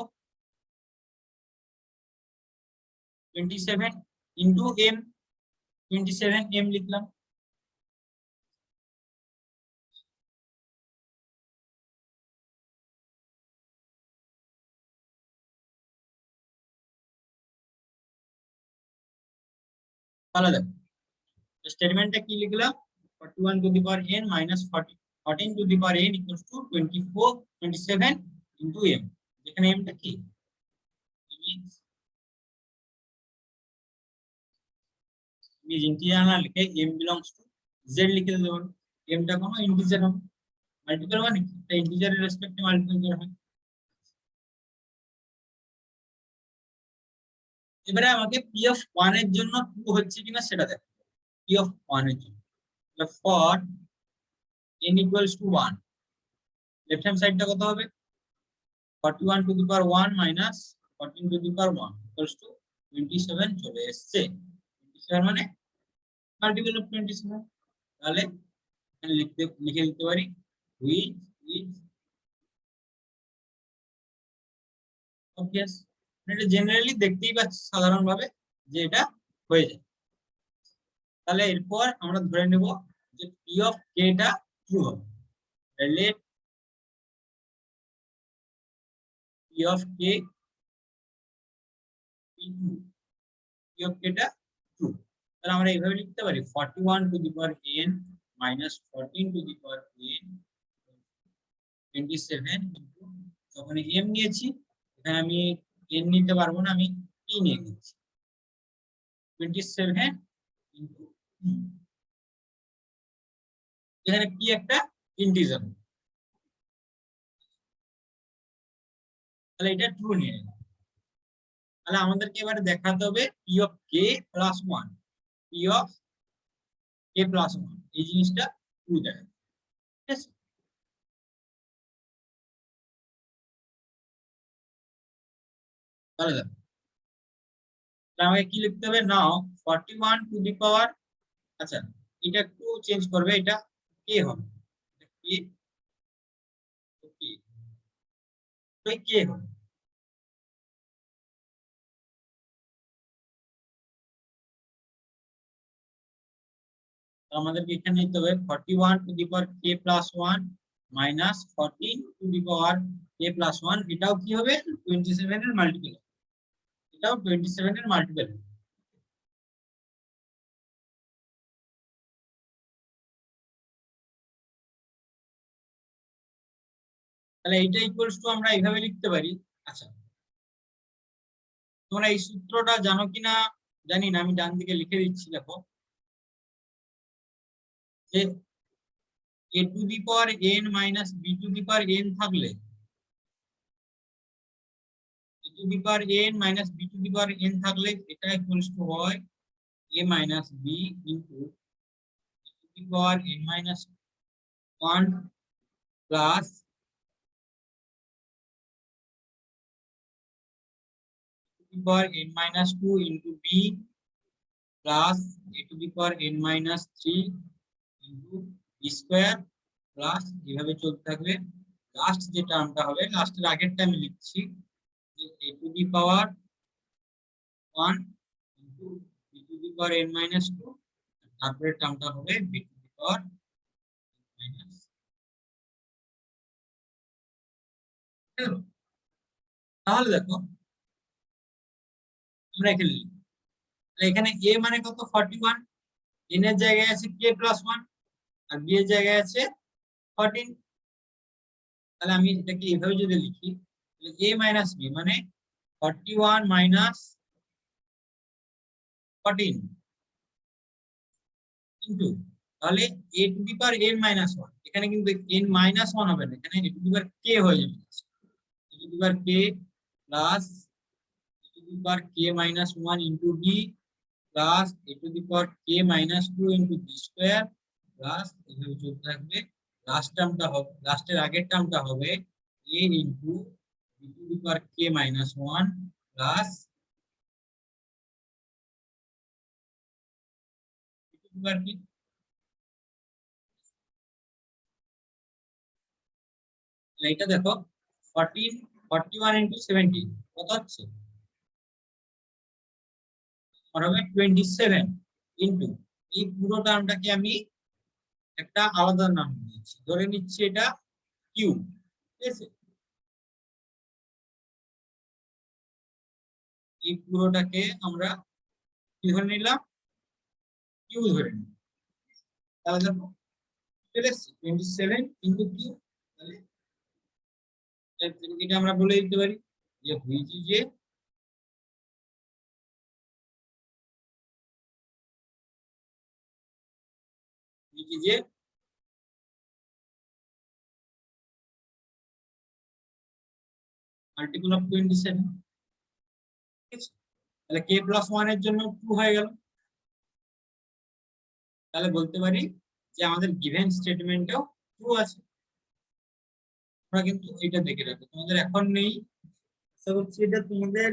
27 ইনটু m, 27 m লিখলাম, তাহলে দেখো স্টেটমেন্টটা কি লিখলাম 41 to the power n minus 14 to the power n equals to 27 into m, যেখানে m টা কি ইন্টিজার না লিখে m belongs to z লিখে দেবো, m টা কোনো ইন্টিজার হবে, মাল্টিপল মানে কি এটা ইন্টিজারের রেসপেক্টে মাল্টিপল করা হয়। এবারে আমাকে p of 1 এর জন্য ট্রু হচ্ছে কিনা সেটা দেখো, p of 1 এর জন্য for n equals to 1 left hand সাইডটা কত হবে 41 two the power 1 minus 14 two the power 1 equals to 27 চলে এসেছে। 27 মানে মাল্টিপল অফ 27, তাহলে এখানে লিখে দিতে পারি which is obvious। এটা জেনারেলি দেখতেই পাচ্ছি সাধারণভাবে যে এটা হয়ে যায়। তাহলে এরপর আমরা ধরে নেব যে p অফ k টা ট্রু হবে। let p of k be true, p of k টা ট্রু। তাহলে আমরা এইভাবে লিখতে পারি 41 two the power n minus 14 two the power n 27 into, যখন m নিয়েছি এখানে আমি n নিতে পারবো না, আমি p নিয়ে নিচ্ছি 27 ইনটু, এখানে p একটা ইন্টিজার, তাহলে এটা ট্রু নিয়ে নিলাম। তাহলে আমাদেরকে এবারে দেখাতে হবে p of k plus 1, p of k plus 1 এই জিনিসটা ট্রু দেখাবে, ঠিক আছে। তাহলে দেখো আমাকে কি লিখতে হবে, নাও 41 টু দি পাওয়ার, আচ্ছা এটা একটু চেঞ্জ করবে, এটা k হবে, k হবে। আমাদেরকে এখানে নিতে হবে 41 two the power k plus 1 minus 14 two the power k plus 1, এটাও কি হবে 27 এর মাল্টিপল, এটাও 27 এর মাল্টিপল। তাহলে এইটা ইকুয়ালস টু আমরা এইভাবে লিখতে পারি। আচ্ছা তোমরা এই সূত্রটা জানো কিনা জানি না, আমি ডান দিকে লিখে দিচ্ছি, দেখো যে a two the power n minus b to the power n থাকলে, a two the power n minus b to the power n থাকলে এটা ইকুয়ালস টু হয় a minus b into a two the power n minus 1 plus a to the power n minus 2 into b plus a to the power n minus 3 into b square plus এইভাবে চলতে থাকবে। Last যে টার্মটা হবে, লাস্টের আগেরটা আমি লিখছি যে a to the power 1 into b to the power n minus 2, তারপরের টার্মটা হবে b to the power minus, তাহলে দেখো আমরা এখানে লিখি, এখানে a মানে কত 41, n এর জায়গায় আছে k প্লাস 1 আর b এর জায়গায় আছে 14। তাহলে আমি এটাকে এইভাবে যদি লিখি a মাইনাস b মানে 41 মাইনাস 14 ইনটু, তাহলে a two the power n minus 1, এখানে কিন্তু n মাইনাস 1 হবে না, এখানে a two the power k হয়ে যাবে, a two the power k plus a two the power k minus 1 into b plus a two the power k minus 2 into b square plus এইভাবে চলতে থাকবে। Last টার্মটা হবে, লাস্টের আগের টার্মটা হবে a into b to the power k minus 1 plus b to the power K, এটা দেখো 41 ইনটু 70 কত হচ্ছে, হবে 27 ইনটু এই পুরো টার্মটাকে আমি একটা আলাদা নাম দিয়েছি, ধরে নিচ্ছি এটা কিউ, ঠিক আছে। এই পুরোটাকে আমরা কি ধরে নিলাম, কিউ ধরে নিলাম। তাহলে দেখো 27 ইনটু কিউ, তাহলে এটা আমরা বলে দিতে পারি যে which is a multiple of 27, ঠিক আছে। তাহলে k প্লাস 1 এর জন্য 2 হয়ে গেল, তাহলে বলতে পারি যে আমাদের গিভেন স্টেটমেন্টেও ট্রু আছে। তোমরা কিন্তু এটা দেখে রাখো, তোমাদের এখন নেই, আশা করছি এটা তোমাদের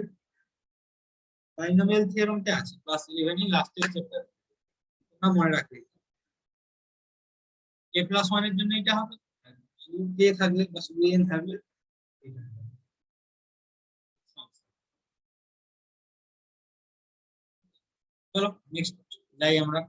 বাইনোমিয়াল থিওরেমটা আছে ক্লাস 11 এর লাস্টের চ্যাপ্টার, তোমরা মনে রাখবে। k+1 এর জন্য এটা হবে, শুধু k থাকলে বা শুধু n থাকলে এটা হবে। চলো নেক্সট যাই আমরা।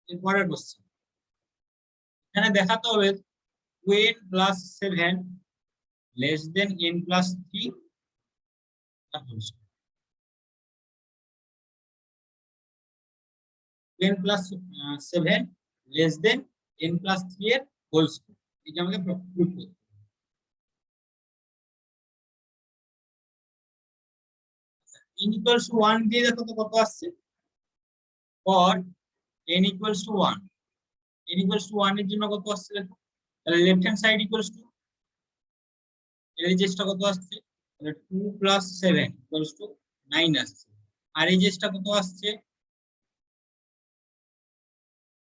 এরপরের কোশ্চেন, এখানে দেখাতে হবে 2n + 7 less than n + 3 তার whole square. 2n + 7 less than n + 3 এর হোল স্কয়ার, এটা আমাকে প্রুফ করতে হবে। n = 1 দিয়ে দেখো তো কত আসছে, for n = 1, n = 1 এর জন্য কত আসছে দেখো, তাহলে left hand side equals to এর এজেসটা কত আসছে, তাহলে 2 + 7 = 9 আসছে, আর এজেসটা কত আসছে,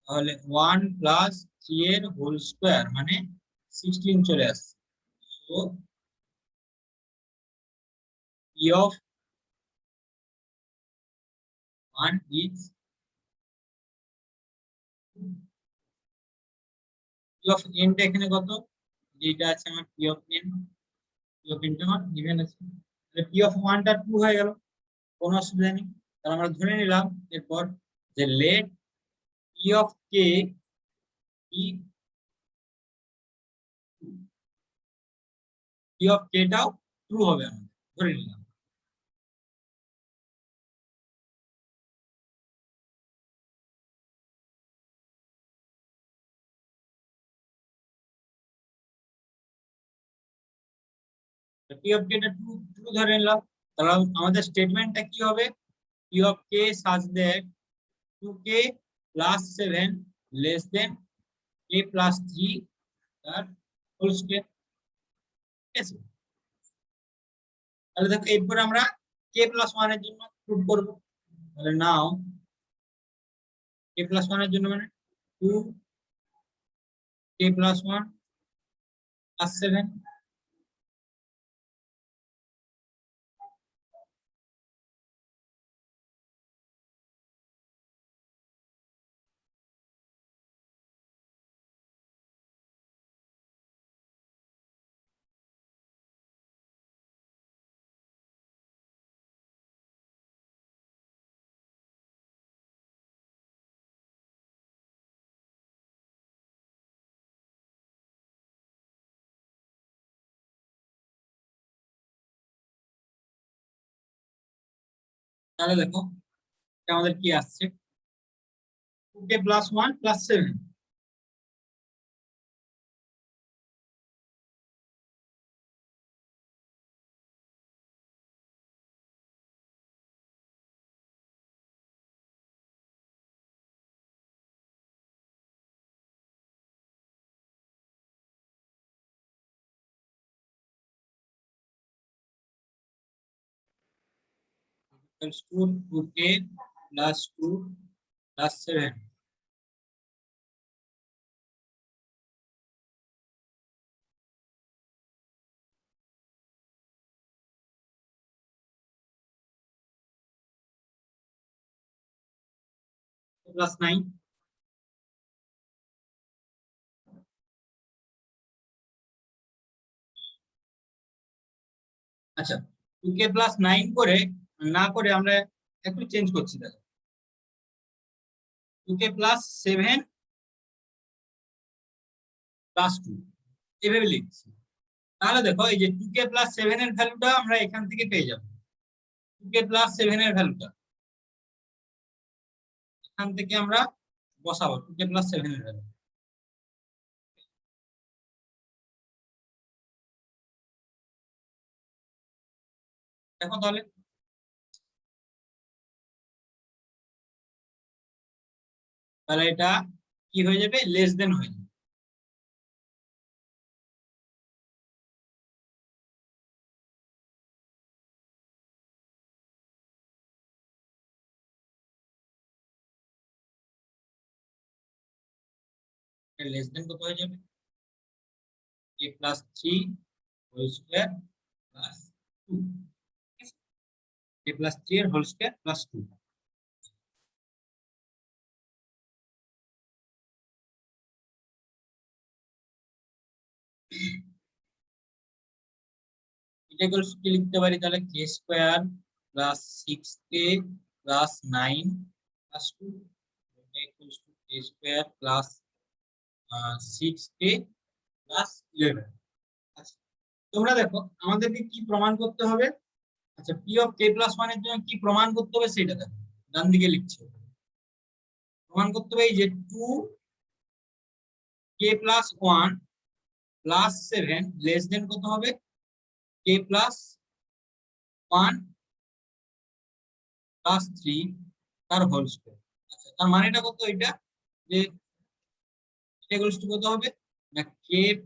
তাহলে 1 + 3 এর হোল স্কয়ার মানে 16 চলে আসছে। So p of 1 is p of n টা এখানে কত, যেটা আছে আমার p of n, p of n টা আমার given আছে, তাহলে p of 1 টা 2 হয়ে গেল, কোনো অসুবিধা নেই। তাহলে আমরা ধরে নিলাম এরপর যে let p of k be 2, p of k টাও ট্রু হবে, আমাদের ধরে নিলাম। p of k টা ট্রু ট্রু ধরে নিলাম, তাহলে আমাদের স্টেটমেন্টটা কি হবে, p of k such that 2k + 7 less than k + 3 তার হোল স্কয়ার। ঠিক আছে, তাহলে দেখো এরপর আমরা k+1 এর জন্য প্রুফ করব। তাহলে নাও k+1 এর জন্য মানে 2k+1 + 7 তাহলে দেখো এটা আমাদের কি আসছে, 2k+1 + 7 equals to 2k + 2 + 7 +9। আচ্ছা, 2k+9 করে না করে আমরা একটু চেঞ্জ করছি, দেখো 2k+7 + 2 এভাবে লিখছি। তাহলে দেখো এই যে 2k+7 এর ভ্যালুটা আমরা এখান থেকে পেয়ে যাব, 2k+7 এর ভ্যালুটা এখান থেকে আমরা বসাবো 2k + 7 এর ভ্যালু। দেখো তাহলে এটা কি হয়ে যাবে, লেস দেন হয়ে যাবে। লেস দেন কত হয়ে যাবে, a + 3 whole square plus 2, a + 3 এর হোল স্কয়ার প্লাস 2। এটা কি লিখতে পারি তাহলে, k square plus 6k plus 9 plus 2 equals to k square plus 6k plus 11। আচ্ছা, তোমরা দেখো আমাদেরকে কি প্রমাণ করতে হবে। আচ্ছা, p অফ k + 1 এর জন্য কি প্রমাণ করতে হবে সেটা দেখো, ডান দিকে লিখছি। প্রমাণ করতে হবে এই যে 2k + 1 + 7 লেস দেন কত হবে, k + 1 + 3 তার হোল স্কয়ার। আচ্ছা, তার মানেটা কত, এটা যে এটা ইকুয়ালস টু কত হবে না, k +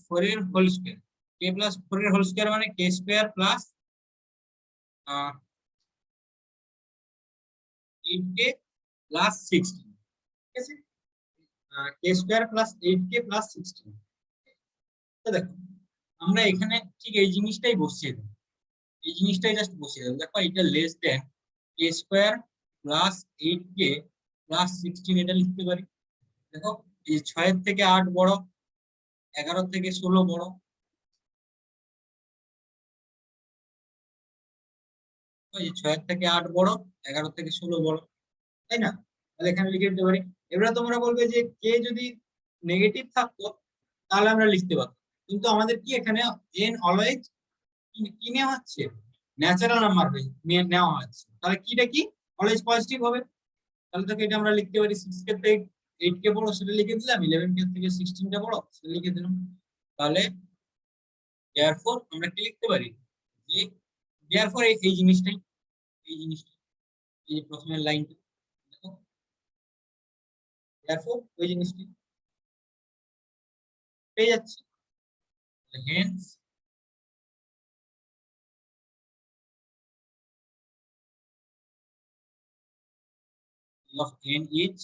4 এর হোল স্কয়ার। k + 4 এর হোল স্কয়ার মানে k square plus 8k plus 16, ঠিক আছে, k square plus 8k plus 16। তো দেখো আমরা এখানে ঠিক এই জিনিসটাই বসিয়ে দেব, এই জিনিসটাই জাস্ট বসিয়ে দেব। দেখো এটা less than k square plus 8k plus 16 এটা লিখতে পারি। দেখো এই 6 এর থেকে 8 বড়, 11 থেকে 16 বড়, এই 6 এর থেকে 8 বড়, 11 থেকে 16 বড়, তাই না? তাহলে এখানে লিখে দিতে পারি। এবারে তোমরা বলবে যে কে যদি নেগেটিভ থাকতো তাহলে আমরা লিখতে পারতাম, কিন্তু আমাদের কি এখানে এন অলওয়েজ কি নেওয়া হচ্ছে, ন্যাচারাল নাম্বার নেওয়া হচ্ছে, তাহলে কিটা কি অলওয়েজ পজিটিভ হবে। তাহলে তোকে এটা আমরা লিখতে পারি 6 কে থেকে 8 কে বড় সেটা লিখে দিলাম, 11 কে থেকে 16 টা বড় সেটা লিখে দিলাম। তাহলে দেয়ারফর আমরা কি লিখতে পারি যে দেয়ারফর এই জিনিসটাই, এই জিনিসটা, এই প্রথমের লাইনটা দেখো, দেয়ারফর ওই জিনিসটা পেয়ে যাচ্ছে। Hence of n is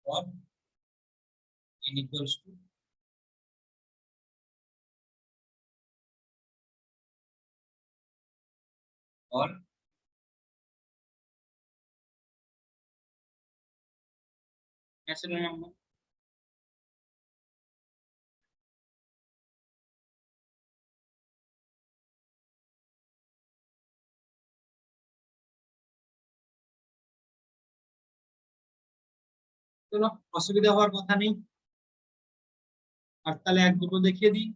or n equals to or natural number। চলো, অসুবিধা হওয়ার কথা নেই। আর তাহলে এক দুটো দেখিয়ে দিই,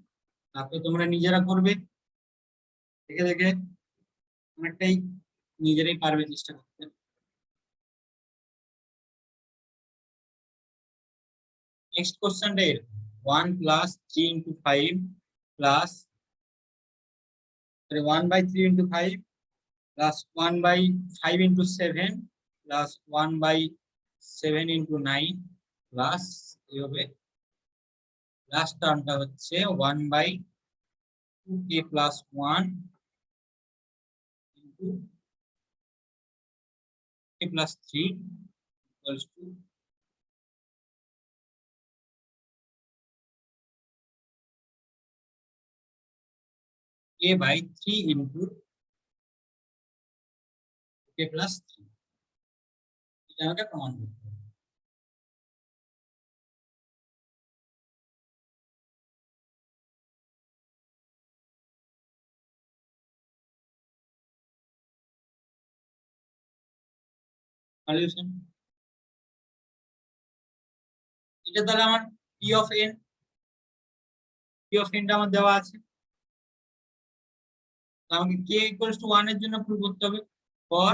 তারপরে তোমরা নিজেরা করবে, দেখে দেখে অনেকটাই নিজেরাই পারবে চেষ্টা করতে। নেক্সট কোশ্চেনটা এরকম, 1 + 3 × 5 প্লাস 1/3 × 5 প্লাস 1/5 × 7 প্লাস 1/7 × 9 প্লাস এইভাবে লাস্ট টার্মটা হচ্ছে 1/2k + 1 × k + 3 equals to k/3 into k + 3। এটা আমাকে প্রমাণ করতে হবে। সলিউশন, এটা তাহলে আমার p of n, p of n টা আমার দেওয়া আছে, তো আমাকে k = 1 এর জন্য প্রুভ করতে হবে। ফর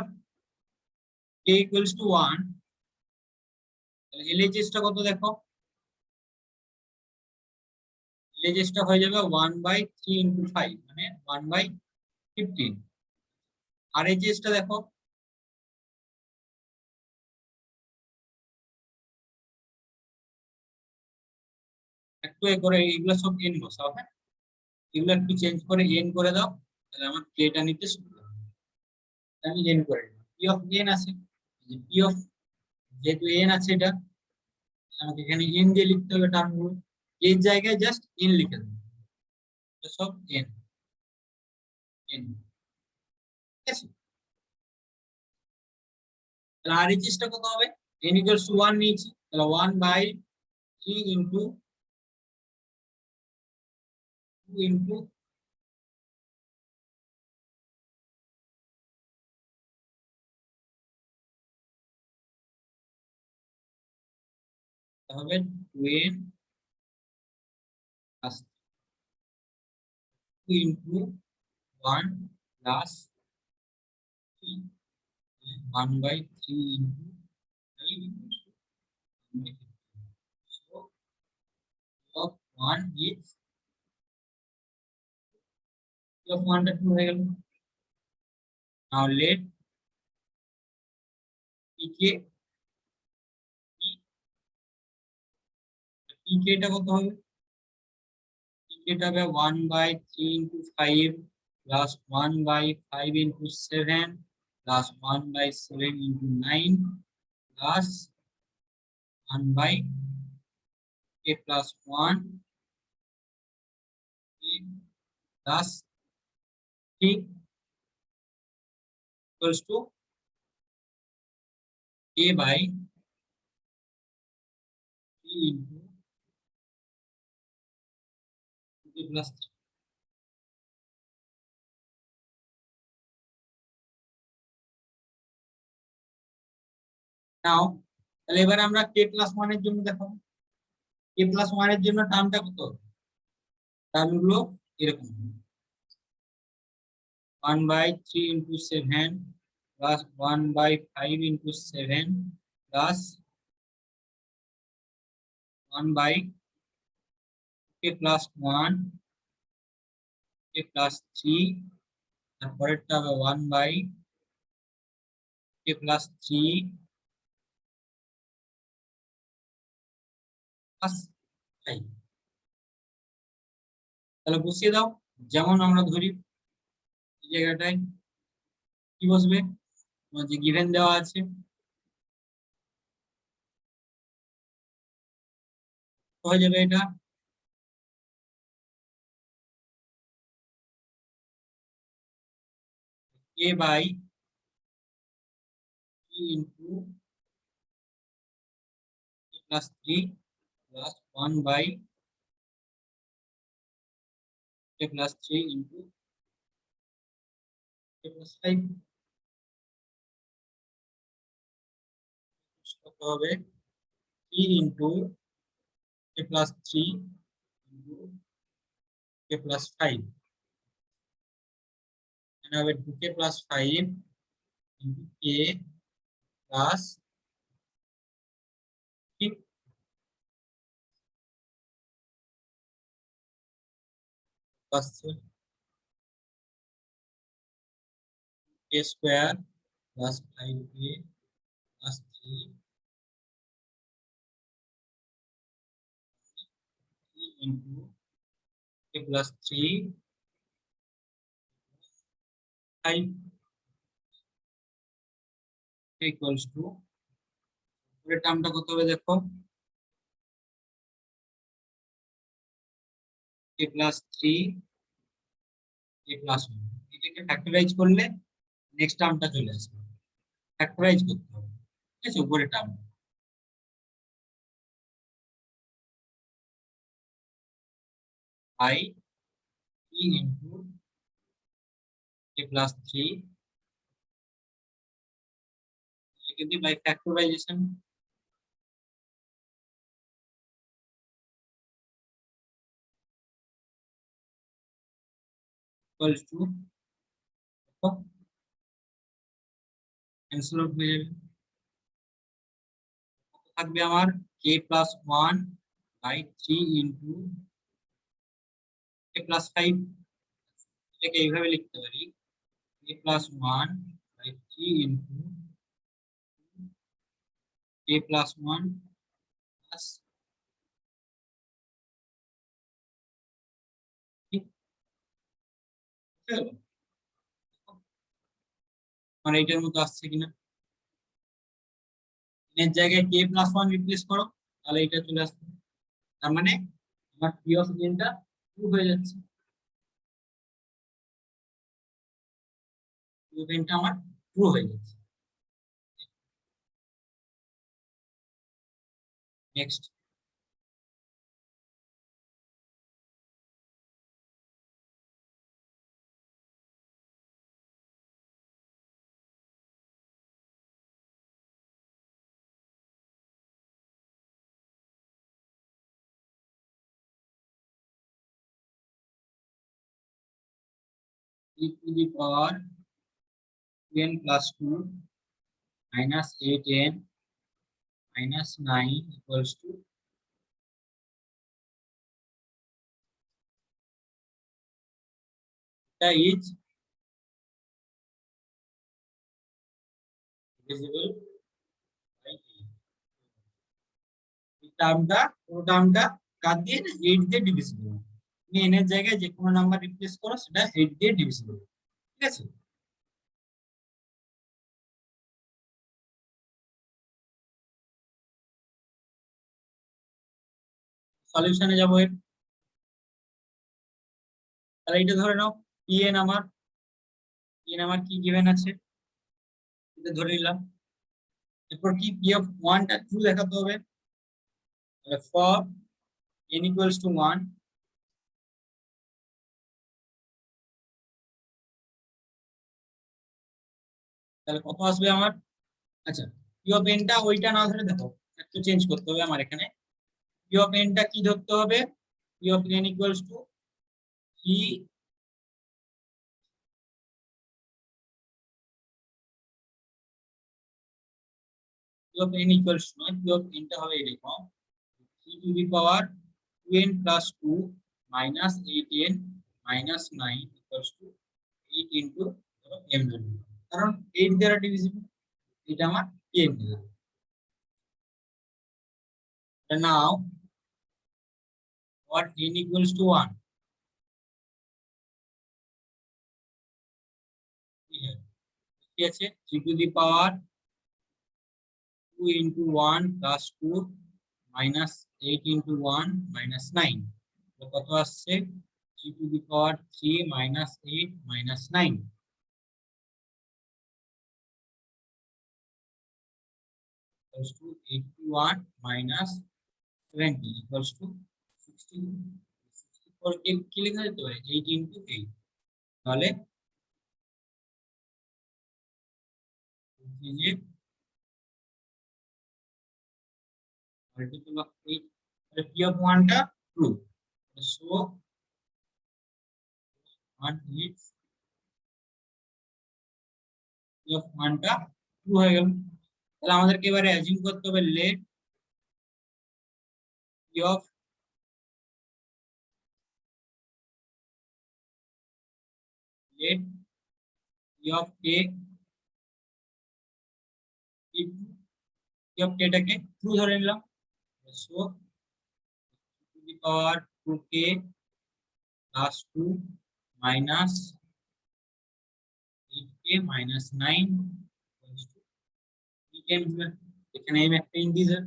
k ইকুয়ালস টু 1, তাহলে LHS টা কত দেখো, LHS টা হয়ে যাবে 1/3 ইনটু 5 মানে 1/15। RHS টা দেখো, একটু এ করে এগুলো সব n বসাও, হ্যাঁ এগুলো একটু চেঞ্জ করে n করে দাও, তাহলে আমার k টা নিতে সুবিধা হবে। আমি n করে দিলাম, p অফ n আছে, যে p অফ, যেহেতু n আছে এটা, আমাকে এখানে n দিয়ে লিখতে হবে টার্মগুলো, এর জায়গায় জাস্ট n লিখে দেবো, এটা সব n n, ঠিক আছে। তাহলে RHS টা কত হবে, n ইকুয়ালস টু 1 নিয়েছি, তাহলে 1/3 ইনটু 2 ইনটু হবে 2n plus 2 into 1 plus 3, 1/3 into 5 equals to 1/15. So of 1 is of 1 টা 2 হয়ে গেল। Now let pk টা কত হবে, pk টা হবে 1/3 into 5 plus 1/5 into 7 plus 1/7 into 9 plus 1/k plus 1 plus 3 equals to a/3 into k plus 3. Now তাহলে এবার আমরা k plus 1 এর জন্য দেখো, k plus 1 এর জন্য টার্মটা কত, টার্মগুলো এরকম 1/3 into 7 plus 1/5 into 7 plus 1/k plus 1 k plus 3, তারপরেরটা হবে 1/k plus 3 plus 5। তাহলে বসিয়ে দাও, যেমন আমরা ধরি এই জায়গাটায় কি বসবে, তোমার যে গিভেন দেওয়া আছে হয়ে যাবে এটা a/3 into k plus 3 plus 1/k plus 3 into k plus 5 কত হবে, 3 into k plus 3 into k plus 5, এখানে হবে 2k plus 5 into k plus 3 plus k square plus 5k plus 3 into k plus 3 5 equals to, এর টার্মটা কত হবে দেখো, k plus 3 k plus 1, এটাকে factorise করলে নেক্সট টার্মটা চলে আসবে, ফ্যাক্টরাইজ করতে হবে, ঠিক আছে, উপরের term i e into k plus 3 লিখে দিই by factorization equals to cancel out হয়ে যাবে। থাকবে আমার K plus one by three into K plus five. এটাকে এইভাবে লিখতে পারি, K plus one by three into K plus one plus মানে এইটার মতো আসছে কিনা, এর জায়গায় কে প্লাস ওয়ান রিপ্লেস করো, তাহলে এটা চলে আসবে। তার মানে আমার পি অফ এনটা ট্রু হয়ে যাচ্ছে, পি অফ এনটা আমার ট্রু হয়ে যাচ্ছে। Next, e to the power 2n plus 2 minus 8n minus 9 equals to the is divisible by 8। এই টার্মটা, পুরো টার্মটা কার দিয়ে না 8 দিয়ে ডিভিজিবল। তুমি n এর জায়গায় যে কোনো নাম্বার রিপ্লেস করো সেটা 8 দিয়ে ডিভিজিবল, ঠিক আছে। সলিউশনে যাবো এর, তাহলে এটা ধরে নাও pn আমার কি গিভেন আছে, এটা ধরে নিলাম। এরপর কি পি অফ ওয়ানটা ট্রু দেখাতে হবে, তাহলে ফর n ইকুয়ালস টু 1, তাহলে কত আসবে আমার। আচ্ছা, পি অফ এনটা ওইটা না ধরে দেখো, একটু চেঞ্জ করতে হবে আমার এখানে। পি অফ এনটা কি ধরতে হবে, P of N equals to 3, P of N equals to নয়, পি অফ এনটা হবে এরকম 3 two the power 2n plus 2 minus 8n minus 9 equals to 8 into m ধরবো, কারণ 8 দ্বারা ডিভিজিবল, এটা আমার n দিলাম। নাও what n equals to 1, ঠিক আছে, 3 two the power 2 into 1 plus 2 minus 8 into 1 minus 9, তো কত আসছে 3 to the power 3 minus 8 minus 9 equals to 81 minus 20 equals to 60। 64 কে কি লেখা যেতে পারে 8 into 8, তাহলে যে multiple of 8, তাহলে p of 1 টা true, so 1 is p of 1 টা true হয়ে গেল। তাহলে আমাদেরকে এবারে অ্যাজিউম করতে হবে let p of k p of k টাকে ট্রু ধরে নিলাম, so to the power 2k plus 2 minus 8k minus 9 equals to m হবে। এখানে m একটা ইন্টিজার,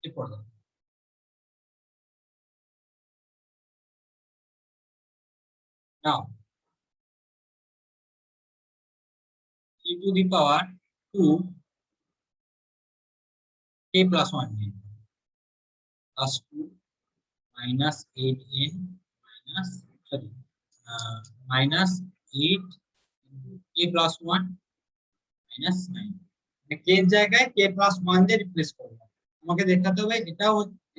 এরপর নাও 3 to the power 2 k plus 1 plus 2 minus 8n minus sorry minus 8 k plus 1 minus 9, k এর জায়গায় k plus 1 দিয়ে replace করব। আমাকে দেখাতে হবে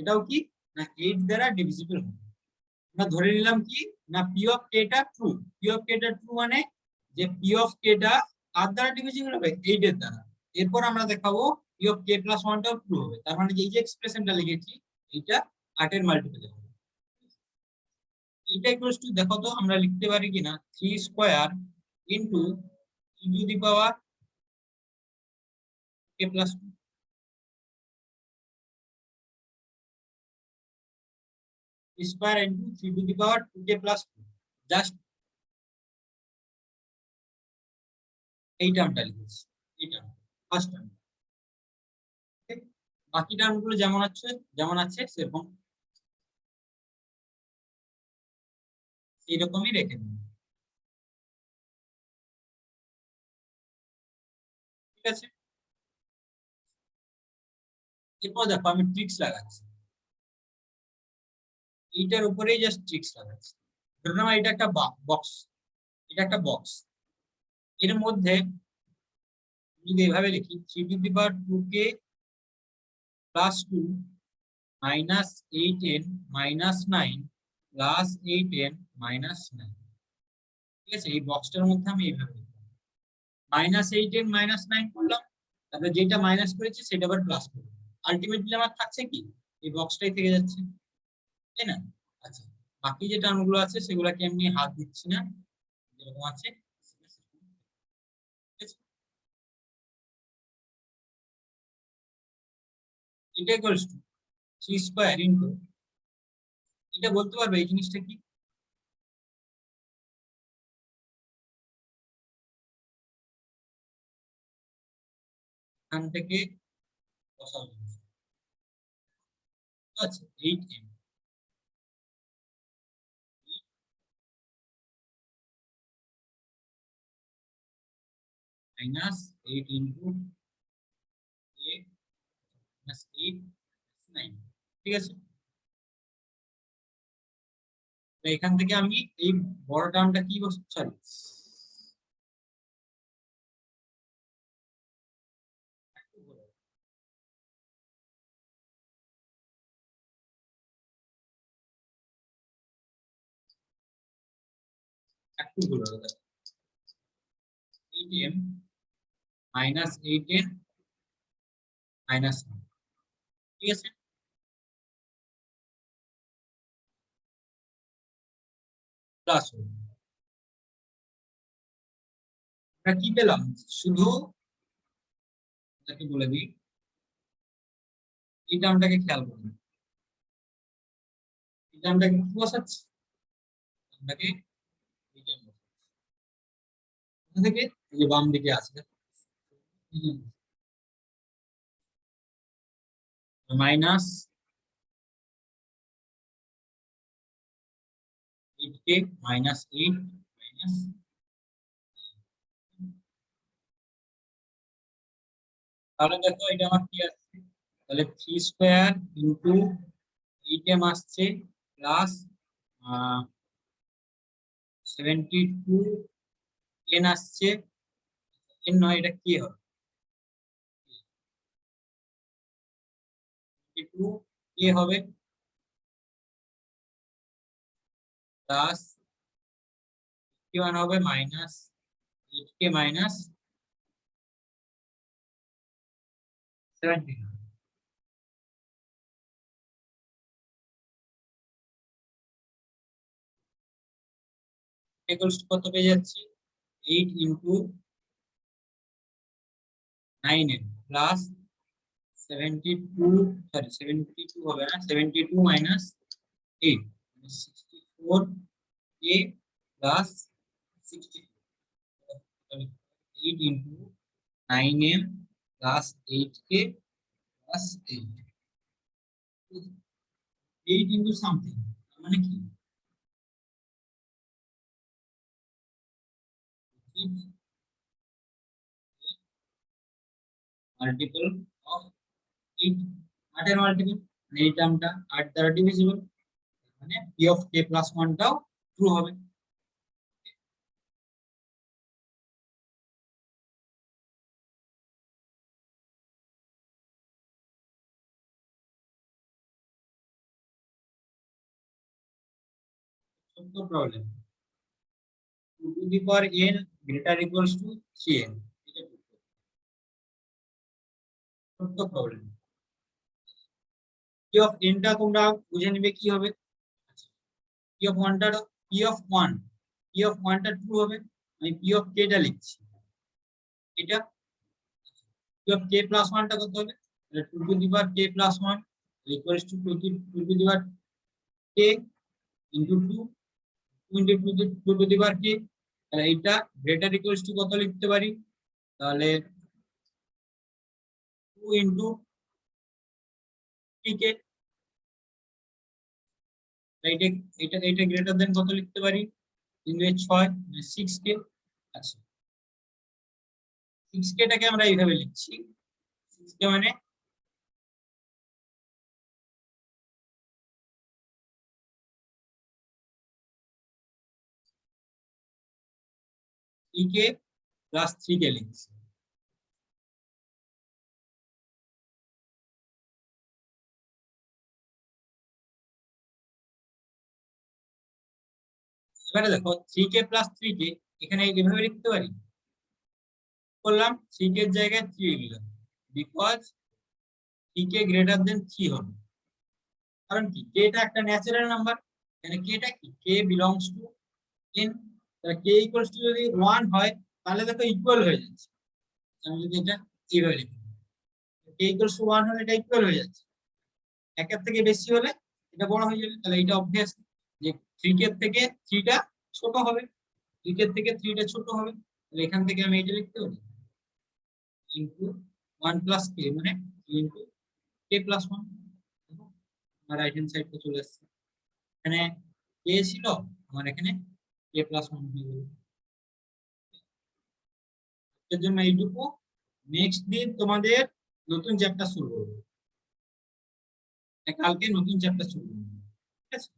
এটাও কি না 8 দ্বারা ডিভিজিবল হবে। আমরা ধরে নিলাম কি না পি অফ কেটা ট্রু, পি অফ কেটা ট্রু মানে যে পি অফ কেটা আর দ্বারা ডিভিজিবল হবে 8 এর দ্বারা। এরপর আমরা দেখাবো পি অফ কে প্লাস 1 টাও ট্রু হবে, তার মানে এই যে এক্সপ্রেশনটা লিখেছি এটা 8 এর মাল্টিপল হবে। এটা ইকুয়ালস টু, দেখো তো আমরা লিখতে পারি কিনা 3 square into e to the power k plus 2, square into 3 two the power 2k plus 2, just এই টার্মটা লিখেছি, এই টার্ম ফার্স্ট টার্ম। বাকি টার্মগুলো যেমন আছে সেরকম এইরকমই রেখে দিন, ঠিক আছে। এরপর দেখো আমি ট্রিক্স লাগাচ্ছি, এইটার উপরেই জাস্ট ট্রিক্স লাগাচ্ছি। ধরুন এটা একটা বক্স, এটা একটা বক্স, এর মধ্যে যদি এভাবে লিখি 3 two the power 2k plus 2 minus 8n minus 9 plus 8n minus 9, ঠিক আছে। এই বক্সটার মধ্যে আমি এইভাবে মাইনাস 8n মাইনাস 9 করলাম, তারপরে যেটা মাইনাস করেছি সেটা আবার প্লাস করলাম, আলটিমেটলি আমার থাকছে কি এই বক্সটাই থেকে যাচ্ছে, তাই না? আচ্ছা, বাকি যে টার্মগুলো আছে সেগুলোকে এমনি হাত দিচ্ছি না, যেরকম আছে এটা ইকুয়ালস টু 3 স্কয়ার ইনটু, এটা বলতে পারবে এই জিনিসটা কি? এখান থেকে বসাও জিনিস, ঠিক আছে। 8m minus 8 into a minus 8 9, ঠিক আছে। তো এখান থেকে আমি এই বড় টার্মটা কি বসে, সরি একটু ভুল হলো, 8m মাইনাস 8n মাইনাস 9, ঠিক আছে। প্লাস আমরা কি পেলাম, শুধু এটাকে বলে দিই, এই টার্মটাকে খেয়াল করুন, এই টার্মটাকে কি বসাচ্ছি, টার্মটাকে এই টার্ম থেকে এই যে বাম দিকে আছে মাইনাস 8k মাইনাস 8 মাইনাস, তাহলে দেখো এটা আমার কি আসছে, তাহলে 3 স্কয়ার ইনটু 8m আসছে প্লাস 72 n আসছে, n নয় এটা কি হবে 72 কে হবে প্লাস কি মান হবে minus 8k minus 17 equals to কত পেয়ে যাচ্ছি 8 ইনটু 9n প্লাস 72, সরি 72 হবে না, 72 minus 8 64 a plus 64, 8 into 9m plus 8k plus 8, 8 into something, মানে কি মাল্টিপল অফ 8, 8 এর মাল্টিপল, মানে এই টার্মটা 8 দ্বারা ডিভিজিবল, মানে p অফ k প্লাস 1 টাও ট্রু হবে। ছোট্ট problem 2 to the power n greater equals to 3n, এটা ছোট্ট প্রবলেম। p of n টা তোমরা বুঝে নিবে কি হবে, p of 1 টা p of 1 টা 2 হবে, আমি p of k টা লিখছি, এটা p of k plus 1 টা কত হবে, 2 to the power k plus 1 equals to 2 to the power k into 2 into 2 to the power k, তাহলে এটা গ্রেটার ইকুয়ালস টু কত লিখতে পারি, তাহলে 2 into k, এটা এটা এটা গ্রেটার দেন কত লিখতে পারি, 3 এর 6 6k। আচ্ছা 6k টাকে আমরা এইভাবে লিখছি, 6k মানে k plus 3k লিখছি। এবারে দেখো 3k plus 3k এখানে এইভাবে লিখতে পারি, করলাম 3k এর জায়গায় 3 লিখলাম, বিকজ 3k গ্রেটার দেন 3 হবে, কারণ কি k টা একটা ন্যাচারাল নাম্বার, মানে k টা কি k বিলংস টু n, তাহলে k ইকুয়ালস টু যদি 1 হয় তাহলে দেখো ইকুয়াল হয়ে যাচ্ছে, আমি যদি এটা এইভাবে লিখি k ইকুয়ালস টু 1 হলে এটা ইকুয়াল হয়ে যাচ্ছে, একের থেকে বেশি হলে এটা বড় হয়ে যাবে, তাহলে এটা অবভিয়াস যে 3k এর থেকে 3 টা ছোট হবে, 3k এর থেকে 3 টা ছোট হবে, তাহলে এখান থেকে আমি এটা লিখতে পারি ইনটু 1 প্লাস k মানে ইনটু k প্লাস 1, আমার রাইট হ্যান্ড সাইডে চলে আসছে, এখানে k ছিল আমার এখানে k প্লাস 1 হয়ে গেল। এর জন্য এইটুকু, নেক্সট দিন তোমাদের নতুন চ্যাপ্টার শুরু হবে, কালকে নতুন চ্যাপ্টার শুরু হবে, ঠিক আছে।